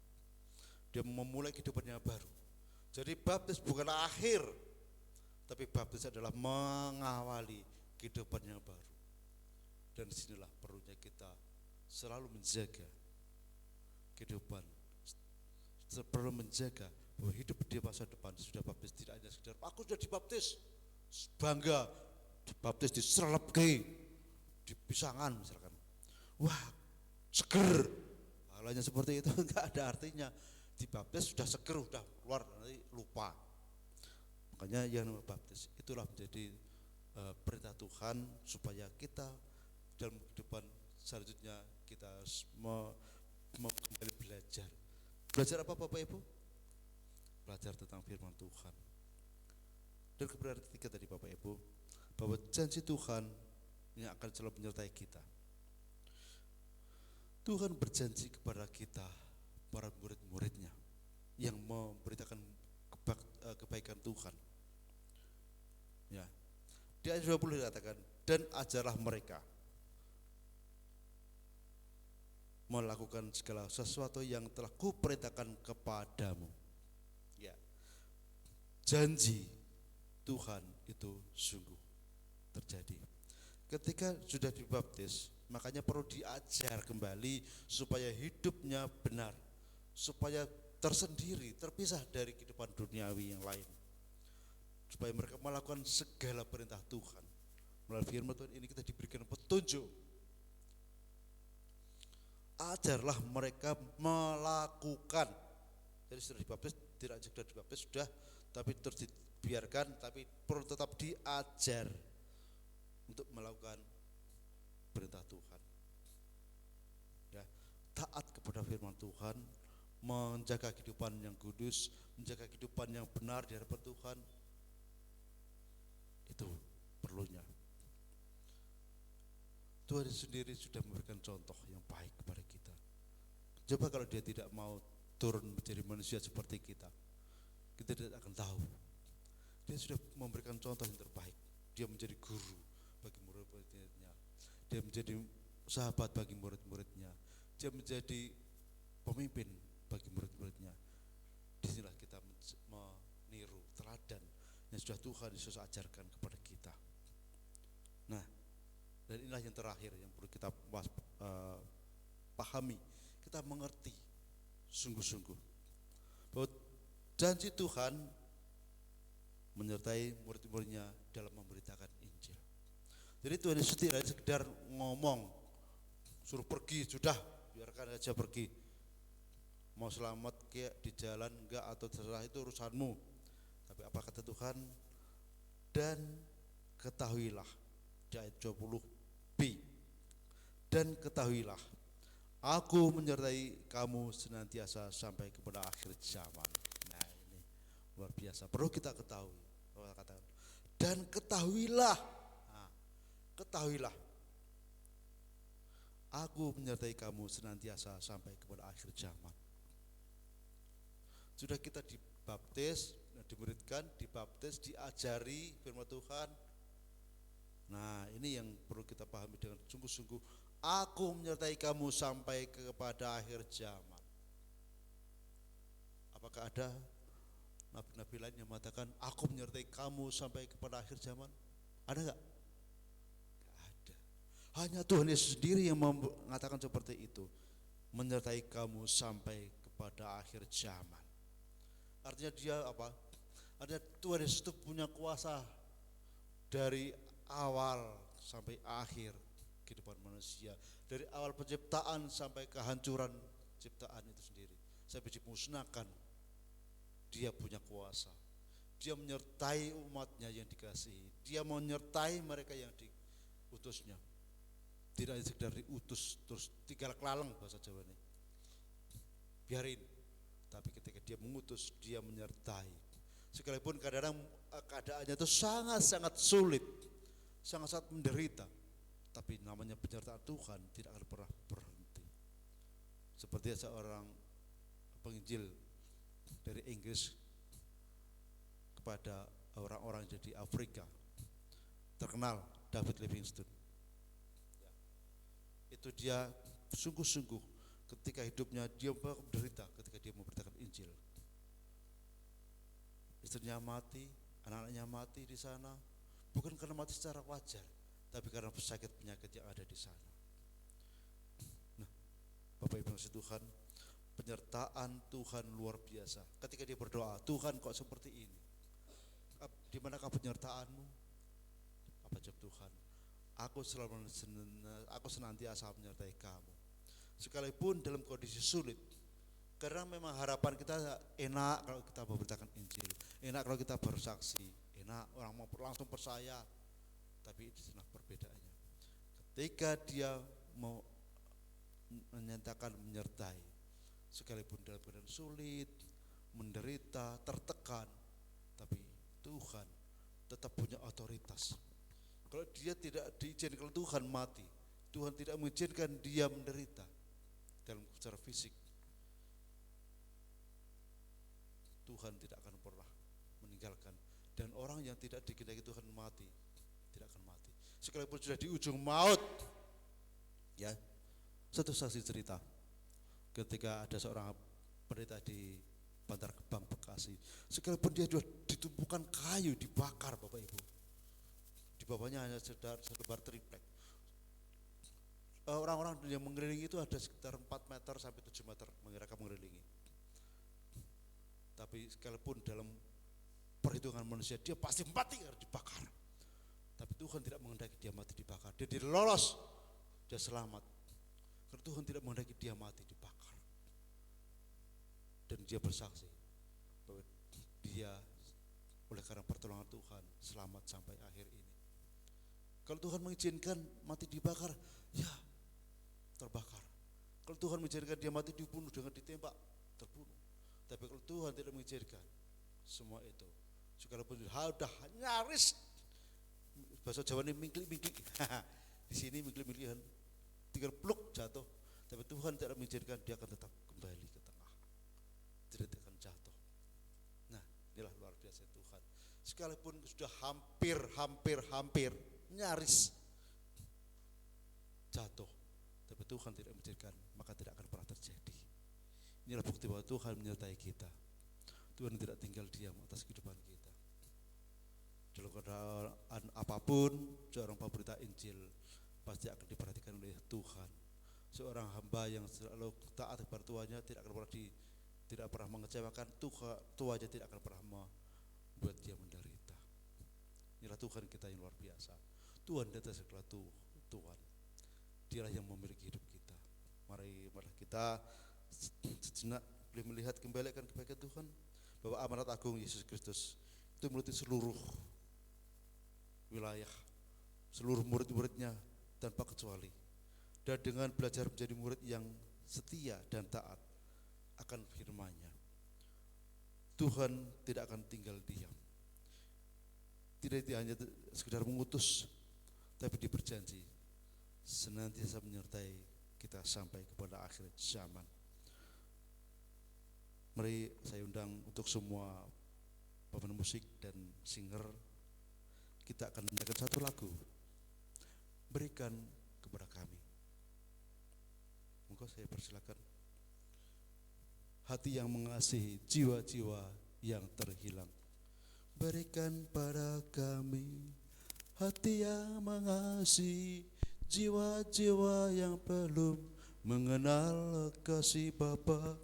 [SPEAKER 3] Dia memulai kehidupan yang baru. Jadi baptis bukan akhir, tapi baptis adalah mengawali kehidupan yang baru. Dan disinilah perlunya kita selalu menjaga kehidupan, perlu menjaga bahwa hidup di masa depan sudah baptis tidak hanya sekedar aku sudah dibaptis bangga, dibaptis di Srelepke, di Pisangan misalkan, wah seger, halnya seperti itu enggak ada artinya. Dibaptis sudah seger, sudah keluar, nanti lupa. Makanya yang namanya baptis itulah menjadi perintah Tuhan supaya kita dalam kehidupan selanjutnya kita harus kembali belajar. Belajar apa Bapak Ibu? Belajar tentang firman Tuhan. Dan kebenaran ketiga tadi Bapak Ibu, bahwa janji Tuhan yang akan selalu menyertai kita. Tuhan berjanji kepada kita, para murid-muridnya, yang memberitakan kebaikan Tuhan. Ya. Di ayat 20 dikatakan, dan ajarlah mereka melakukan segala sesuatu yang telah kuperintahkan kepadamu. Ya. Janji Tuhan itu sungguh terjadi. Ketika sudah dibaptis, makanya perlu diajar kembali supaya hidupnya benar, supaya tersendiri, terpisah dari kehidupan duniawi yang lain, supaya mereka melakukan segala perintah Tuhan. Melalui firman Tuhan ini kita diberikan petunjuk. Ajarlah mereka melakukan. Jadi sudah dibaptis, tidak sekedar dibaptis sudah, tapi terus dibiarkan, tapi perlu tetap diajar untuk melakukan perintah Tuhan. Ya, taat kepada firman Tuhan, menjaga kehidupan yang kudus, menjaga kehidupan yang benar di hadapan Tuhan. Itu perlunya. Tuhan sendiri sudah memberikan contoh yang baik kepada kita. Coba kalau dia tidak mau turun menjadi manusia seperti kita tidak akan tahu. Dia sudah memberikan contoh yang terbaik. Dia menjadi guru bagi murid-muridnya, dia menjadi sahabat bagi murid-muridnya, dia menjadi pemimpin bagi murid-muridnya. Disinilah kita meniru teladan yang sudah Tuhan Yesus ajarkan kepada kita. Nah, dan inilah yang terakhir yang perlu kita pahami, kita mengerti sungguh-sungguh bahwa janji Tuhan menyertai murid-muridnya dalam memberitakan Injil. Jadi Tuhan Yesus tidak sekedar ngomong, suruh pergi, sudah biarkan aja pergi. Mau selamat kayak di jalan enggak atau terserah, itu urusanmu. Tapi apa kata Tuhan? Dan ketahuilah, di ayat 20b, dan ketahuilah, aku menyertai kamu senantiasa sampai kepada akhir zaman. Nah, ini luar biasa, perlu kita ketahui. Dan ketahuilah, ketahuilah, aku menyertai kamu senantiasa sampai kepada akhir zaman. Sudah kita dibaptis, dimuridkan, dibaptis, diajari firman Tuhan. Nah, ini yang perlu kita pahami dengan sungguh-sungguh. Aku menyertai kamu sampai kepada akhir zaman. Apakah ada nabi-nabi lain yang mengatakan aku menyertai kamu sampai kepada akhir zaman? Ada enggak? Hanya Tuhan Yesus sendiri yang mengatakan seperti itu, menyertai kamu sampai kepada akhir zaman. Artinya dia apa? Artinya Tuhan Yesus itu punya kuasa dari awal sampai akhir kehidupan manusia, dari awal penciptaan sampai kehancuran ciptaan itu sendiri, sampai dimusnahkan. Dia punya kuasa. Dia menyertai umatnya yang dikasihi. Dia menyertai mereka yang diutusnya. Tidak sekedar diutus terus tinggal kelaleng bahasa Jawa ini, biarin. Tapi ketika dia mengutus, dia menyertai. Sekalipun kadang-kadang keadaannya itu sangat-sangat sulit, sangat-sangat menderita, tapi namanya penyertaan Tuhan tidak akan pernah berhenti. Seperti seorang penginjil dari Inggris kepada orang-orang di Afrika, terkenal David Livingstone. Itu dia sungguh-sungguh ketika hidupnya dia menderita ketika dia memberitakan Injil. Istrinya mati, anak-anaknya mati di sana, bukan karena mati secara wajar, tapi karena sakit penyakit yang ada di sana. Nah, Bapak Ibu kasih Tuhan, penyertaan Tuhan luar biasa. Ketika dia berdoa, Tuhan kok seperti ini? Di manakah penyertaanmu? Apa jawab Tuhan? Aku senantiasa menyertai kamu. Sekalipun dalam kondisi sulit. Karena memang harapan kita enak kalau kita memberitakan Injil, enak kalau kita bersaksi, enak orang mau langsung percaya. Tapi di sana perbedaannya. Ketika dia mau menyatakan menyertai, sekalipun dalam keadaan sulit, menderita, tertekan, tapi Tuhan tetap punya otoritas. Kalau dia tidak diizinkan Tuhan mati, Tuhan tidak mengizinkan dia menderita dalam secara fisik, Tuhan tidak akan pernah meninggalkan. Dan orang yang tidak dikehendaki Tuhan mati, tidak akan mati. Sekalipun sudah di ujung maut, ya. Satu saksi cerita, ketika ada seorang pendeta di Bantar Gebang, Bekasi, sekalipun dia sudah ditumpukan kayu, dibakar Bapak Ibu, bawahnya hanya sekedar triplek. Orang-orang yang mengelilingi itu ada sekitar 4 meter sampai 7 meter mereka mengelilingi. Tapi sekalipun dalam perhitungan manusia dia pasti mati harus dibakar. Tapi Tuhan tidak menghendaki dia mati dibakar. Dia lolos, dia selamat. Karena Tuhan tidak menghendaki dia mati dibakar. Dan dia bersaksi bahwa dia oleh karena pertolongan Tuhan selamat sampai akhir ini. Kalau Tuhan mengizinkan mati dibakar, ya terbakar. Kalau Tuhan mengizinkan dia mati dibunuh dengan ditembak, terbunuh. Tapi kalau Tuhan tidak mengizinkan semua itu, sekalipun sudah nyaris, bahasa Jawa ini mingklik-mingklik, di sini mingklik-mingklikan, tinggal pluk jatuh. Tapi Tuhan tidak mengizinkan, dia akan tetap kembali ke tengah, tidak akan jatuh. Nah, inilah luar biasa Tuhan. Sekalipun sudah hampir nyaris jatuh, tapi Tuhan tidak mengizinkan, maka tidak akan pernah terjadi. Inilah bukti bahwa Tuhan menyertai kita. Tuhan tidak tinggal diam atas kehidupan kita. Dalam keadaan apapun, seorang pemberita Injil pasti akan diperhatikan oleh Tuhan. Seorang hamba yang selalu taat kepada tuannya tidak pernah mengecewakan tuannya, tidak akan pernah membuat dia menderita. Inilah Tuhan kita yang luar biasa. Tuhan di atas segala Tuhan. Dialah yang memiliki hidup kita. Mari kita sejenak boleh melihat kembali akan kebaikan Tuhan, bahwa amanat agung Yesus Kristus itu meliputi seluruh wilayah, seluruh murid-muridnya tanpa kecuali. Dan dengan belajar menjadi murid yang setia dan taat akan firman-Nya, Tuhan tidak akan tinggal diam. Tidak hanya sekedar mengutus, tapi dia berjanji senantiasa menyertai kita sampai kepada akhir zaman. Mari saya undang untuk semua pemain musik dan singer, kita akan menyanyikan satu lagu, Berikan Kepada Kami. Monggo saya persilakan. Hati yang mengasihi jiwa-jiwa yang terhilang. Berikan pada kami hati yang mengasihi jiwa-jiwa yang belum mengenal kasih Bapa.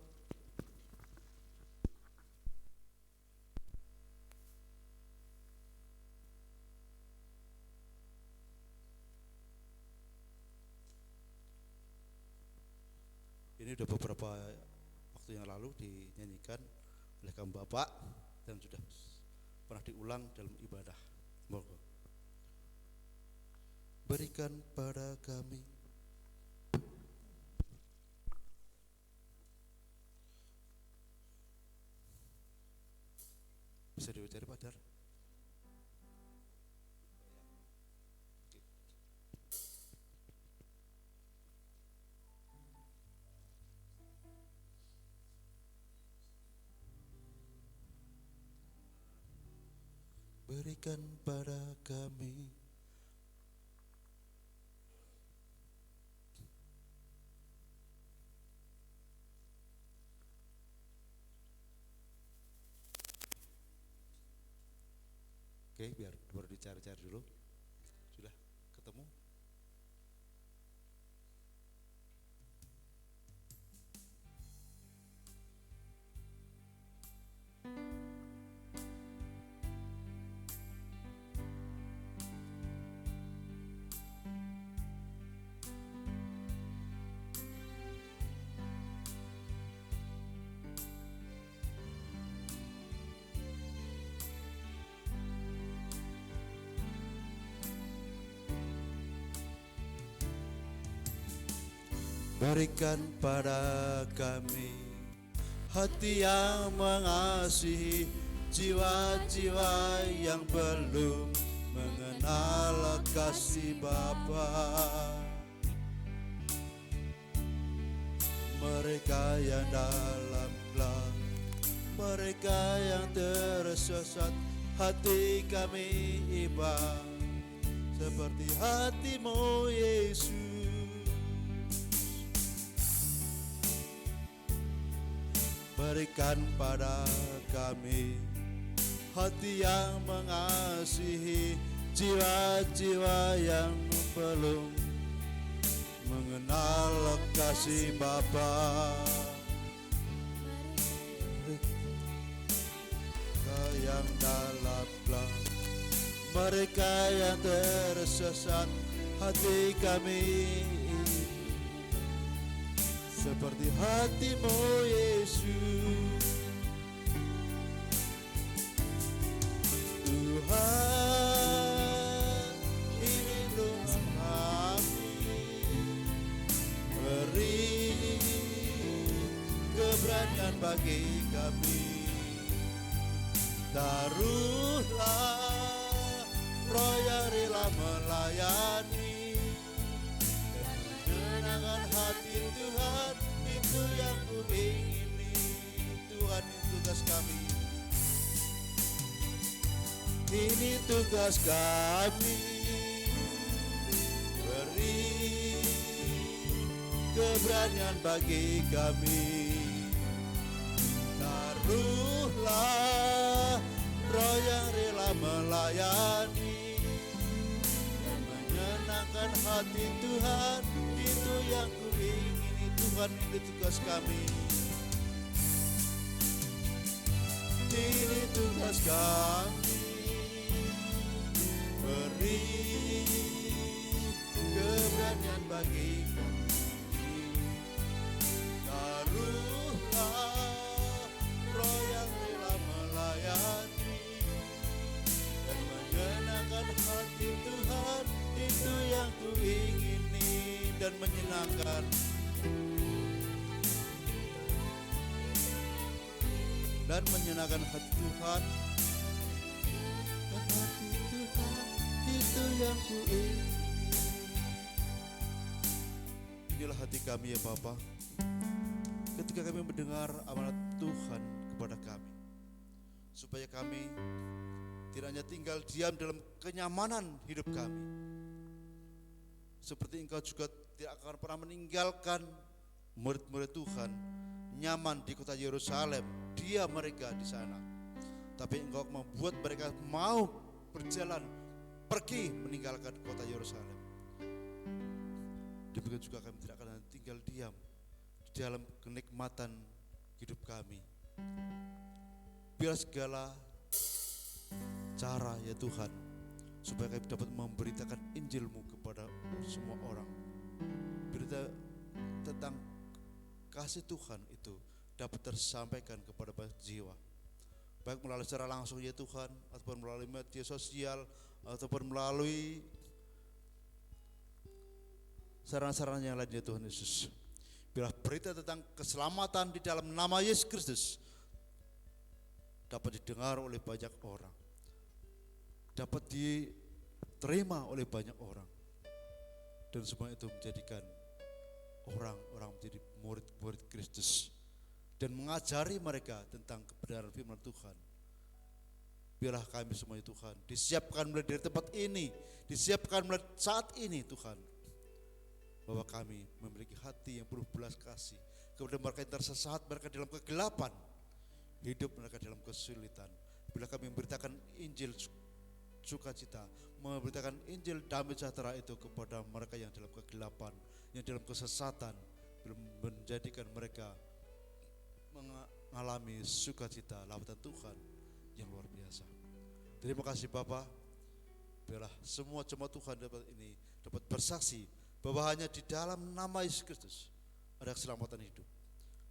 [SPEAKER 3] Ini sudah beberapa waktu yang lalu dinyanyikan oleh kaum bapak dan sudah pernah diulang dalam ibadah. Monggo. Berikan pada kami. Bisa diucapkan Pak Dar? Berikan pada kami Oke, biar baru dicari-cari dulu. Sudah ketemu? Berikan pada kami hati yang mengasihi jiwa-jiwa yang belum mengenal kasih Bapa. Mereka yang dalam gelap, mereka yang tersesat, hati kami iba seperti hati-Mu Yesus. Berikan pada kami hati yang mengasihi jiwa-jiwa yang belum mengenal kasih Bapa. Mereka yang dalam gelap, mereka yang tersesat, hati kami seperti hati-Mu Yesus. Tuhan, ini doa kami, beri keberanian bagi kami. Taruhlah roh yang rela melayani dan menyenangkan hati Tuhan, itu yang ku ingini. Tuhan, ini tugas kami, ini tugas kami, beri keberanian bagi kami. Taruhlah roh yang rela melayani dan menyenangkan hati Tuhan, itu yang ku ingini. Tuhan, ini tugas kami, ini tugas kami, beri keberanian bagi kami. Taruhlah roh yang rela melayani dan menyenangkan hati Tuhan, itu yang ku ingini. Dan menyenangkan hati Tuhan, dan hati Tuhan, itu yang ku ingini. Inilah hati kami ya Bapa, ketika kami mendengar amanat Tuhan kepada kami, supaya kami tidak hanya tinggal diam dalam kenyamanan hidup kami, seperti Engkau juga tidak akan pernah meninggalkan murid-murid Tuhan nyaman di kota Yerusalem, diam mereka di sana, tapi Engkau membuat mereka mau berjalan pergi meninggalkan kota Yerusalem. Demikian juga kami tidak akan tinggal diam di dalam kenikmatan hidup kami. Biar segala cara ya Tuhan, supaya kami dapat memberitakan Injil-Mu kepada semua orang. Berita tentang kasih Tuhan itu dapat tersampaikan kepada banyak jiwa, baik melalui secara langsung ya Tuhan, ataupun melalui media sosial, ataupun melalui sarana-sarana yang lainnya Tuhan Yesus. Biar berita tentang keselamatan di dalam nama Yesus Kristus dapat didengar oleh banyak orang, dapat diterima oleh banyak orang, dan semua itu menjadikan orang-orang menjadi murid-murid Kristus dan mengajari mereka tentang kebenaran firman Tuhan. Biarlah kami semua Tuhan disiapkan mulai dari tempat ini, disiapkan mulai saat ini Tuhan, bahwa kami memiliki hati yang penuh belas kasih kepada mereka yang tersesat, mereka dalam kegelapan, hidup mereka dalam kesulitan. Bila kami memberitakan Injil sukacita, memberitakan Injil damai sejahtera itu kepada mereka yang dalam kegelapan, yang dalam kesesatan, menjadikan mereka mengalami sukacita lawatan Tuhan yang luar biasa. Terima kasih Bapa. Biarlah semua jemaat Tuhan dapat bersaksi bahwa hanya di dalam nama Yesus Kristus ada keselamatan hidup.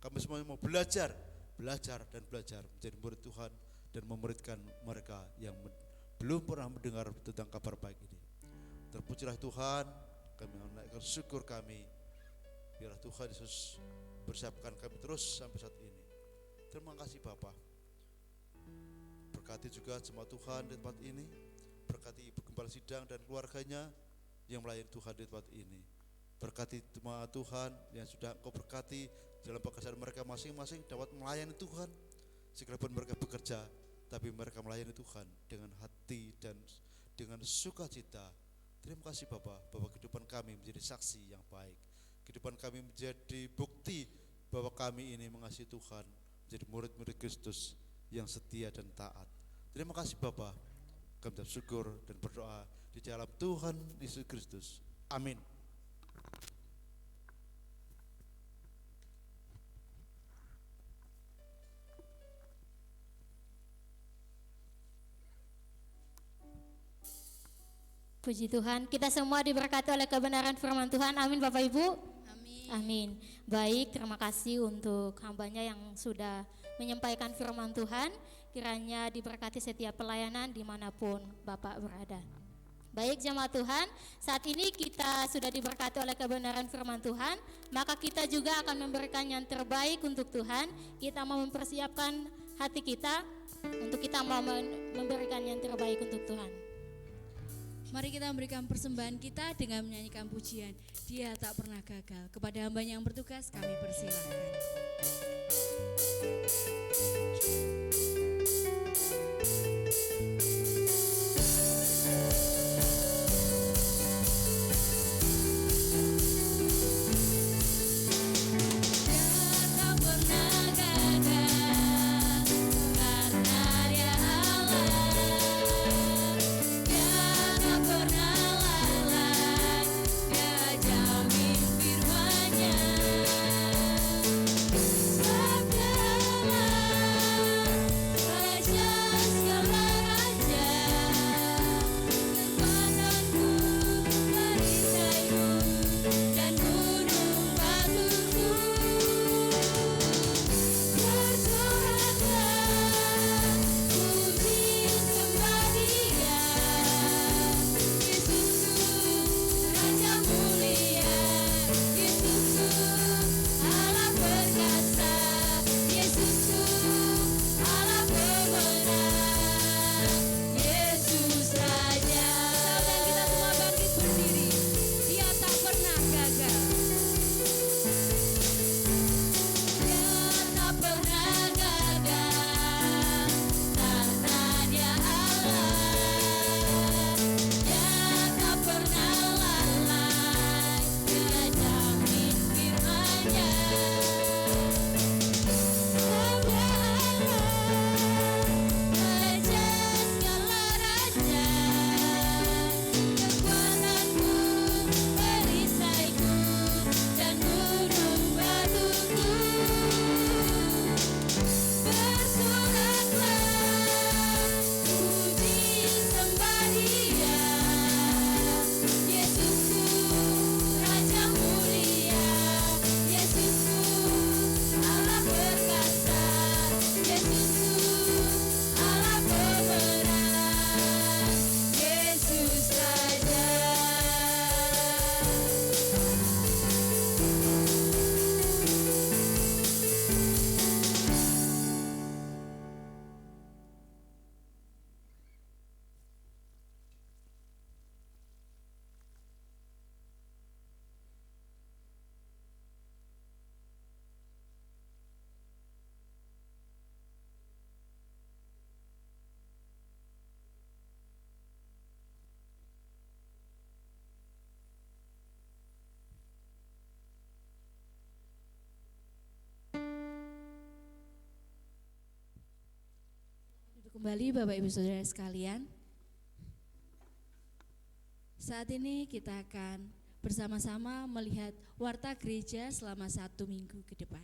[SPEAKER 3] Kami semua mau belajar dan belajar menjadi murid Tuhan dan memuridkan mereka yang belum pernah mendengar tentang kabar baik ini. Terpujilah Tuhan, kami menaikkan syukur kami. Biarlah Tuhan Yesus bersiapkan kami terus sampai saat ini. Terima kasih Bapa. Berkati juga jemaat Tuhan di tempat ini, berkati Ibu Gembala Sidang dan keluarganya yang melayani Tuhan di tempat ini. Berkati jemaat Tuhan yang sudah Engkau berkati dalam pekerjaan mereka masing-masing dapat melayani Tuhan. Sekalipun mereka bekerja, tapi mereka melayani Tuhan dengan hati dan dengan sukacita. Terima kasih Bapa, bahwa kehidupan kami menjadi saksi yang baik. Kehidupan kami menjadi bukti bahwa kami ini mengasihi Tuhan, menjadi murid-murid Kristus yang setia dan taat. Terima kasih Bapa. Kami ucap syukur dan berdoa di dalam Tuhan Yesus Kristus. Amin.
[SPEAKER 1] Puji Tuhan, kita semua diberkati oleh kebenaran firman Tuhan. Amin Bapak Ibu.
[SPEAKER 2] Amin.
[SPEAKER 1] Amin. Baik, terima kasih untuk hambanya yang sudah menyampaikan firman Tuhan. Kiranya diberkati setiap pelayanan dimanapun Bapak berada. Baik jemaat Tuhan, saat ini kita sudah diberkati oleh kebenaran firman Tuhan. Maka kita juga akan memberikan yang terbaik untuk Tuhan. Kita mau mempersiapkan hati kita untuk kita mau memberikan yang terbaik untuk Tuhan.
[SPEAKER 2] Mari kita memberikan persembahan kita dengan menyanyikan pujian Dia Tak Pernah Gagal. Kepada hamba yang bertugas kami persilakan. Kembali Bapak Ibu Saudara sekalian, saat ini kita akan bersama-sama melihat warta gereja selama 1 minggu ke depan.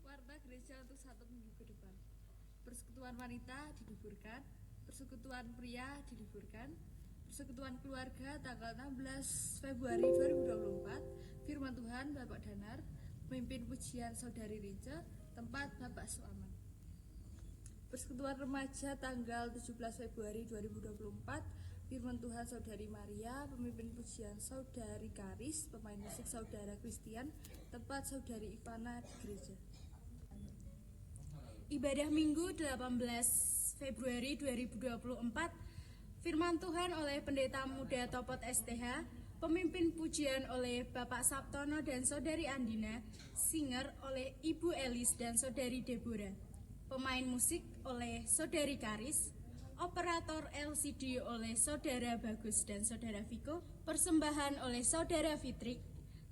[SPEAKER 4] Warta gereja untuk 1 minggu ke depan. Persekutuan wanita diliburkan, persekutuan pria diliburkan, persekutuan keluarga tanggal 16 Februari 2024, firman Tuhan Bapak Danar, pemimpin pujian Saudari Rince, tempat Bapak Suaman. Persekutuan remaja tanggal 17 Februari 2024, firman Tuhan Saudari Maria, pemimpin pujian Saudari Karis, pemain musik Saudara Christian, tempat Saudari Ivana di gereja.
[SPEAKER 5] Ibadah Minggu 18 Februari 2024, firman Tuhan oleh Pendeta Muda Topot STH, pemimpin pujian oleh Bapak Sabtono dan Saudari Andina, singer oleh Ibu Elis dan Saudari Deborah, pemain musik oleh Saudari Karis, operator LCD oleh Saudara Bagus dan Saudara Viko, persembahan oleh Saudara Fitrik,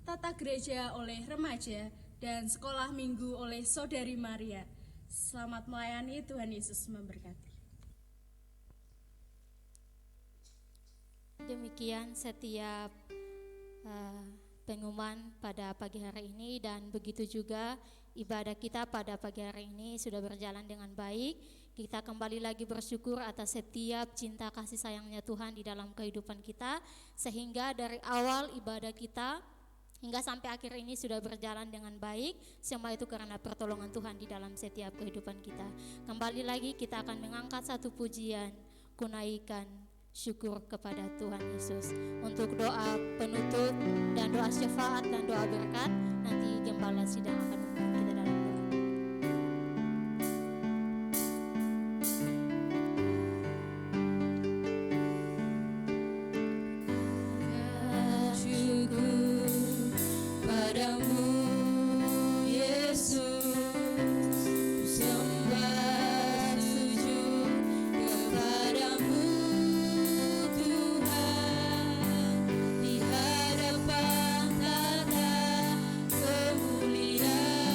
[SPEAKER 5] tata gereja oleh remaja, dan sekolah minggu oleh Saudari Maria. Selamat melayani, Tuhan Yesus memberkati.
[SPEAKER 1] Demikian setiap pengumuman pada pagi hari ini, dan begitu juga ibadah kita pada pagi hari ini sudah berjalan dengan baik. Kita kembali lagi bersyukur atas setiap cinta kasih sayangnya Tuhan di dalam kehidupan kita, sehingga dari awal ibadah kita hingga sampai akhir ini sudah berjalan dengan baik. Semua itu karena pertolongan Tuhan di dalam setiap kehidupan kita. Kembali lagi kita akan mengangkat satu pujian, kunaikan syukur kepada Tuhan Yesus. Untuk doa penutup dan doa syafaat dan doa berkat, nanti Gembala Sidang akan memimpin kita dalam doa.
[SPEAKER 2] Syukur padamu Yesus, sembah sujud kepadamu Tuhan, di hadapan tata kemuliaan.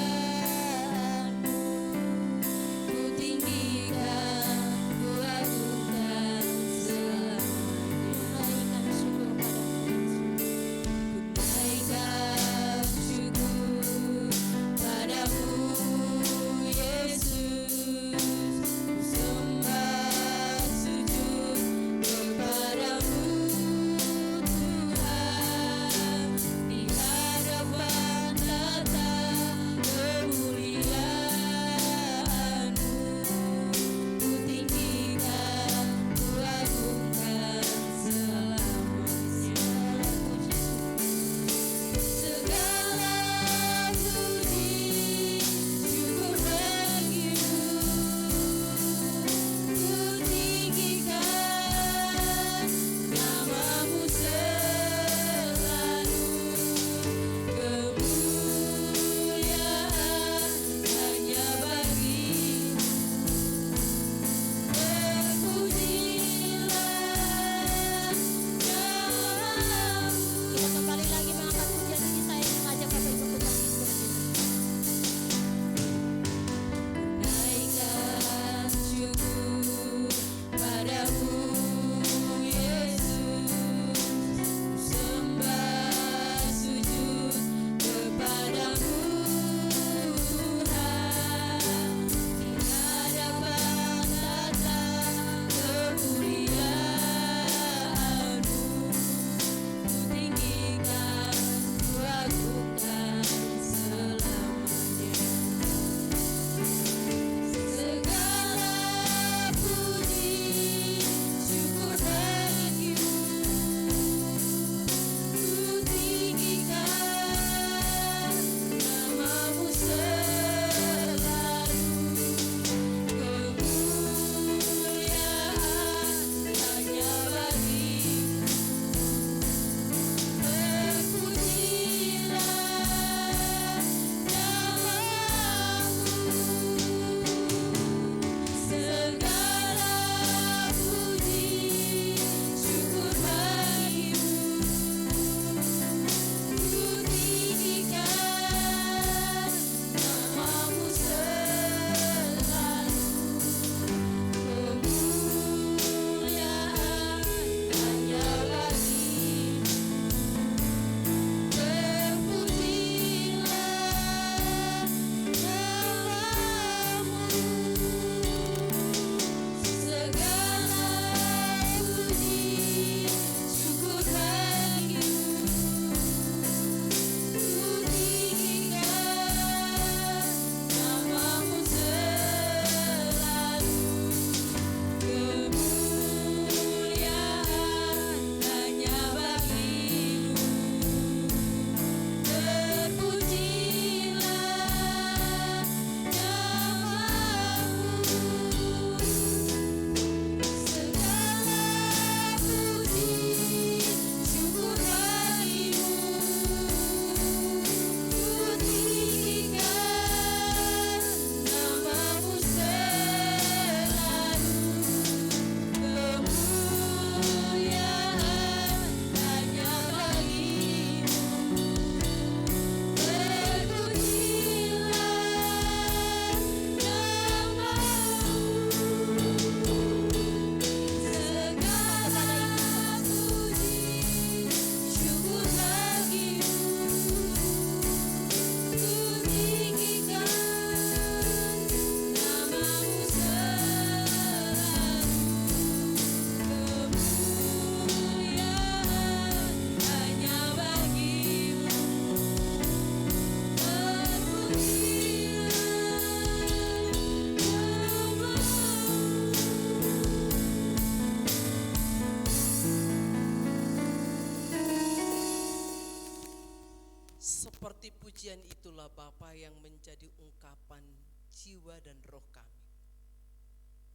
[SPEAKER 6] seperti pujian itulah Bapa yang menjadi ungkapan jiwa dan roh kami.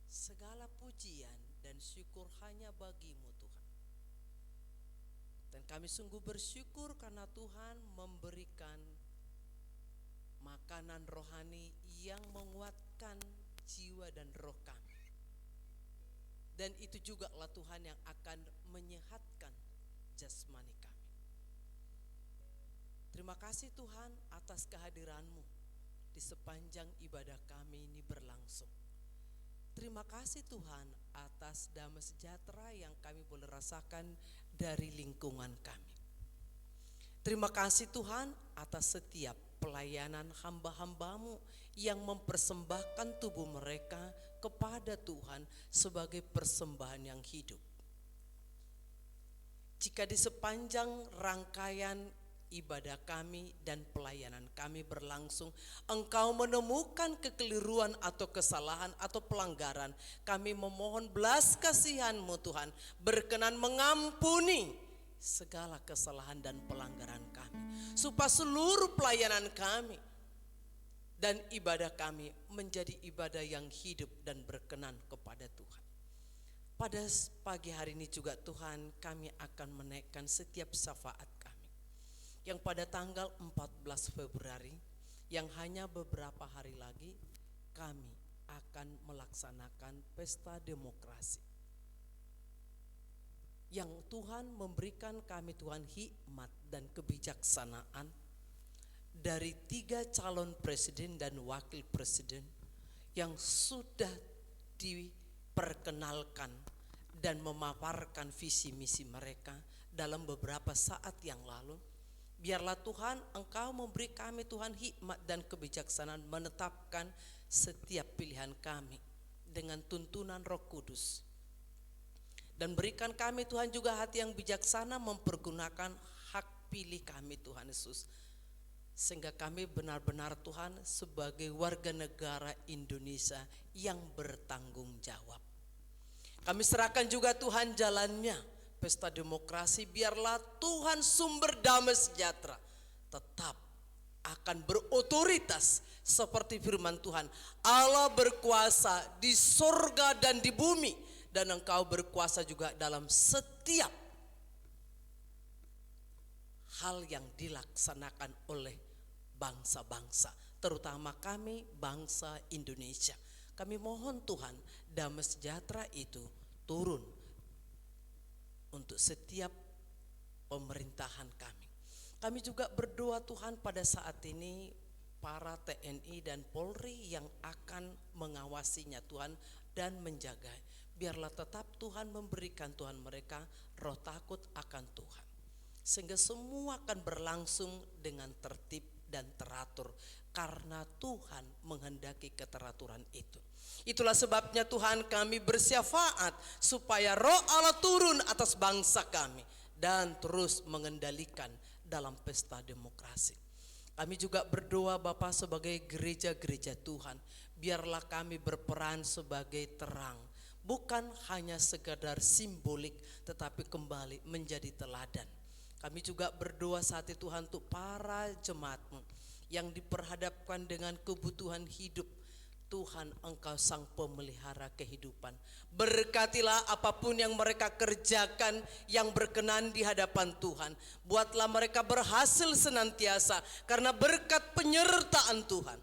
[SPEAKER 6] Segala pujian dan syukur hanya bagimu Tuhan. Dan kami sungguh bersyukur karena Tuhan memberikan makanan rohani yang menguatkan jiwa dan roh kami. Dan itu juga lah Tuhan yang akan menyehatkan jasmani kami. Terima kasih Tuhan atas kehadiran-Mu di sepanjang ibadah kami ini berlangsung. Terima kasih Tuhan atas damai sejahtera yang kami boleh rasakan dari lingkungan kami. Terima kasih Tuhan atas setiap pelayanan hamba-hamba-Mu yang mempersembahkan tubuh mereka kepada Tuhan sebagai persembahan yang hidup. Jika di sepanjang rangkaian ibadah kami dan pelayanan kami berlangsung, Engkau menemukan kekeliruan atau kesalahan atau pelanggaran, kami memohon belas kasihan-Mu Tuhan, berkenan mengampuni segala kesalahan dan pelanggaran kami, supaya seluruh pelayanan kami dan ibadah kami menjadi ibadah yang hidup dan berkenan kepada Tuhan. Pada pagi hari ini juga Tuhan, kami akan menaikkan setiap syafaat kami yang pada tanggal 14 Februari yang hanya beberapa hari lagi kami akan melaksanakan pesta demokrasi. Yang Tuhan memberikan kami Tuhan hikmat dan kebijaksanaan dari 3 calon presiden dan wakil presiden yang sudah diperkenalkan dan memaparkan visi misi mereka dalam beberapa saat yang lalu. Biarlah Tuhan Engkau memberi kami Tuhan hikmat dan kebijaksanaan menetapkan setiap pilihan kami dengan tuntunan Roh Kudus. Dan berikan kami Tuhan juga hati yang bijaksana mempergunakan hak pilih kami Tuhan Yesus. Sehingga kami benar-benar Tuhan sebagai warga negara Indonesia yang bertanggung jawab. Kami serahkan juga Tuhan jalannya pesta demokrasi, biarlah Tuhan sumber damai sejahtera tetap akan berotoritas seperti firman Tuhan. Allah berkuasa di sorga dan di bumi, dan Engkau berkuasa juga dalam setiap hal yang dilaksanakan oleh bangsa-bangsa, terutama kami bangsa Indonesia. Kami mohon Tuhan damai sejahtera itu turun untuk setiap pemerintahan kami. Kami juga berdoa Tuhan pada saat ini para TNI dan Polri yang akan mengawasinya Tuhan dan menjaga. Biarlah tetap Tuhan memberikan Tuhan mereka roh takut akan Tuhan. Sehingga semua akan berlangsung dengan tertib dan teratur karena Tuhan menghendaki keteraturan itu. Itulah sebabnya Tuhan kami bersyafaat supaya roh Allah turun atas bangsa kami dan terus mengendalikan dalam pesta demokrasi. Kami juga berdoa Bapa sebagai gereja-gereja Tuhan, biarlah kami berperan sebagai terang, bukan hanya sekadar simbolik tetapi kembali menjadi teladan. Kami juga berdoa saat itu Tuhan untuk para jemaat-Mu yang diperhadapkan dengan kebutuhan hidup. Tuhan Engkau sang pemelihara kehidupan. Berkatilah apapun yang mereka kerjakan yang berkenan di hadapan Tuhan. Buatlah mereka berhasil senantiasa karena berkat penyertaan Tuhan.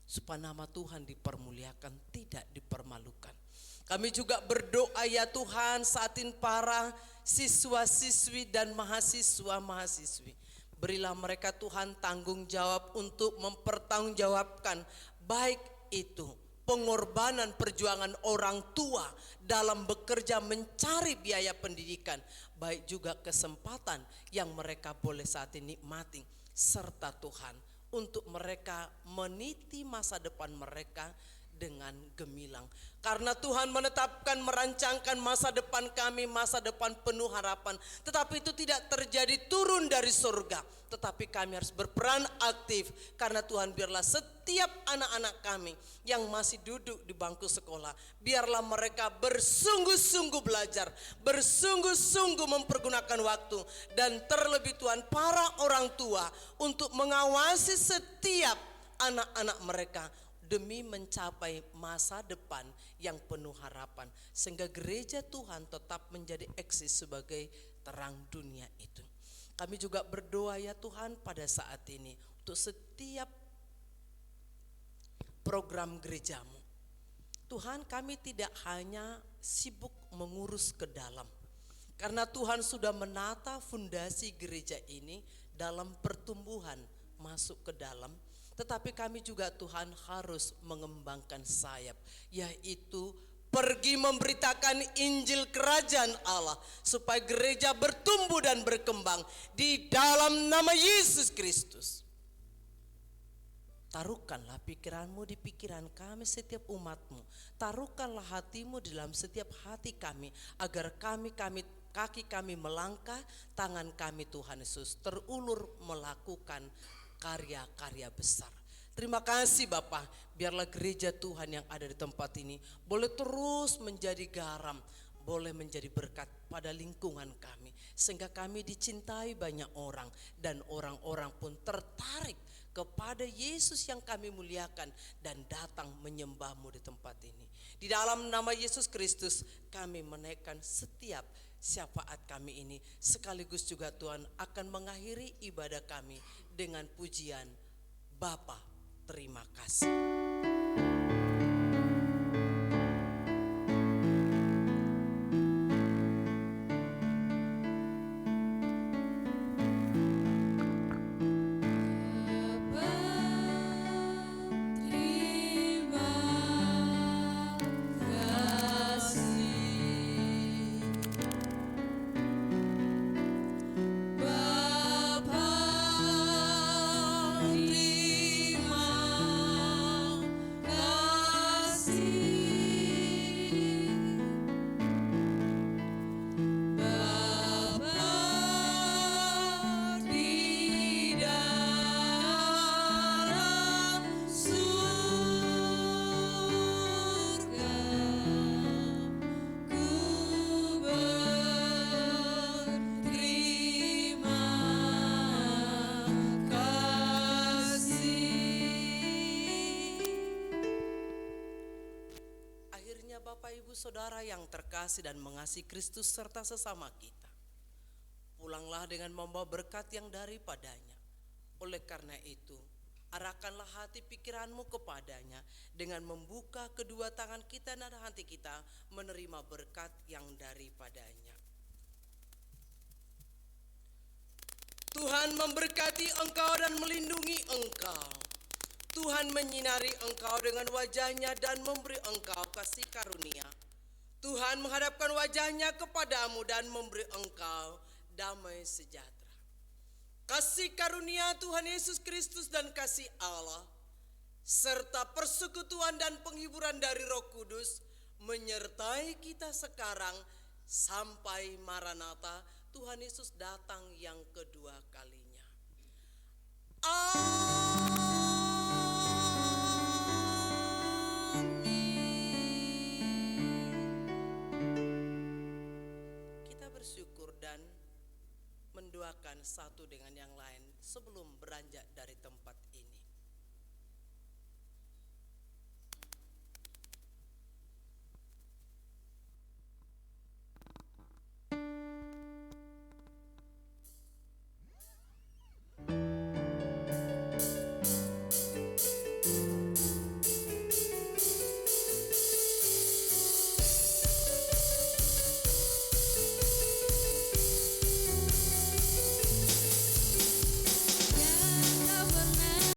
[SPEAKER 6] Supaya nama Tuhan dipermuliakan, tidak dipermalukan. Kami juga berdoa ya Tuhan saat ini para siswa-siswi dan mahasiswa-mahasiswi. Berilah mereka Tuhan tanggung jawab untuk mempertanggungjawabkan baik itu pengorbanan perjuangan orang tua dalam bekerja mencari biaya pendidikan, baik juga kesempatan yang mereka boleh saat ini nikmati, serta Tuhan untuk mereka meniti masa depan mereka dengan gemilang. Karena Tuhan menetapkan, merancangkan masa depan kami, masa depan penuh harapan. Tetapi itu tidak terjadi turun dari surga. Tetapi kami harus berperan aktif. Karena Tuhan, biarlah setiap anak-anak kami yang masih duduk di bangku sekolah, biarlah mereka bersungguh-sungguh belajar, bersungguh-sungguh mempergunakan waktu. Dan terlebih Tuhan, para orang tua untuk mengawasi setiap anak-anak mereka demi mencapai masa depan yang penuh harapan, sehingga gereja Tuhan tetap menjadi eksis sebagai terang dunia itu. Kami juga berdoa ya Tuhan pada saat ini untuk setiap program gerejamu. Tuhan, kami tidak hanya sibuk mengurus ke dalam, karena Tuhan sudah menata fondasi gereja ini dalam pertumbuhan masuk ke dalam. Tetapi kami juga Tuhan harus mengembangkan sayap, yaitu pergi memberitakan Injil Kerajaan Allah supaya gereja bertumbuh dan berkembang di dalam nama Yesus Kristus. Taruhkanlah pikiranmu di pikiran kami setiap umatmu. Taruhkanlah hatimu di dalam setiap hati kami, agar kaki kami melangkah, tangan kami Tuhan Yesus terulur melakukan karya-karya besar. Terima kasih Bapak, biarlah gereja Tuhan yang ada di tempat ini boleh terus menjadi garam, boleh menjadi berkat pada lingkungan kami, sehingga kami dicintai banyak orang, dan orang-orang pun tertarik kepada Yesus yang kami muliakan dan datang menyembah-Mu di tempat ini. Di dalam nama Yesus Kristus kami menaikkan setiap syafaat kami ini, sekaligus juga Tuhan akan mengakhiri ibadah kami dengan pujian Bapa, terima kasih. Bapak Ibu Saudara yang terkasih dan mengasihi Kristus serta sesama kita, pulanglah dengan membawa berkat yang daripadanya. Oleh karena itu, arahkanlah hati pikiranmu kepadanya dengan membuka kedua tangan kita dan hati kita menerima berkat yang daripadanya. Tuhan memberkati engkau dan melindungi engkau. Tuhan menyinari engkau dengan wajahnya dan memberi engkau kasih karunia. Tuhan menghadapkan wajahnya kepadamu dan memberi engkau damai sejahtera. Kasih karunia Tuhan Yesus Kristus dan kasih Allah, serta persekutuan dan penghiburan dari Roh Kudus menyertai kita sekarang sampai Maranatha, Tuhan Yesus datang yang kedua kalinya. Bersyukur dan mendoakan satu dengan yang lain sebelum beranjak dari tempat ini.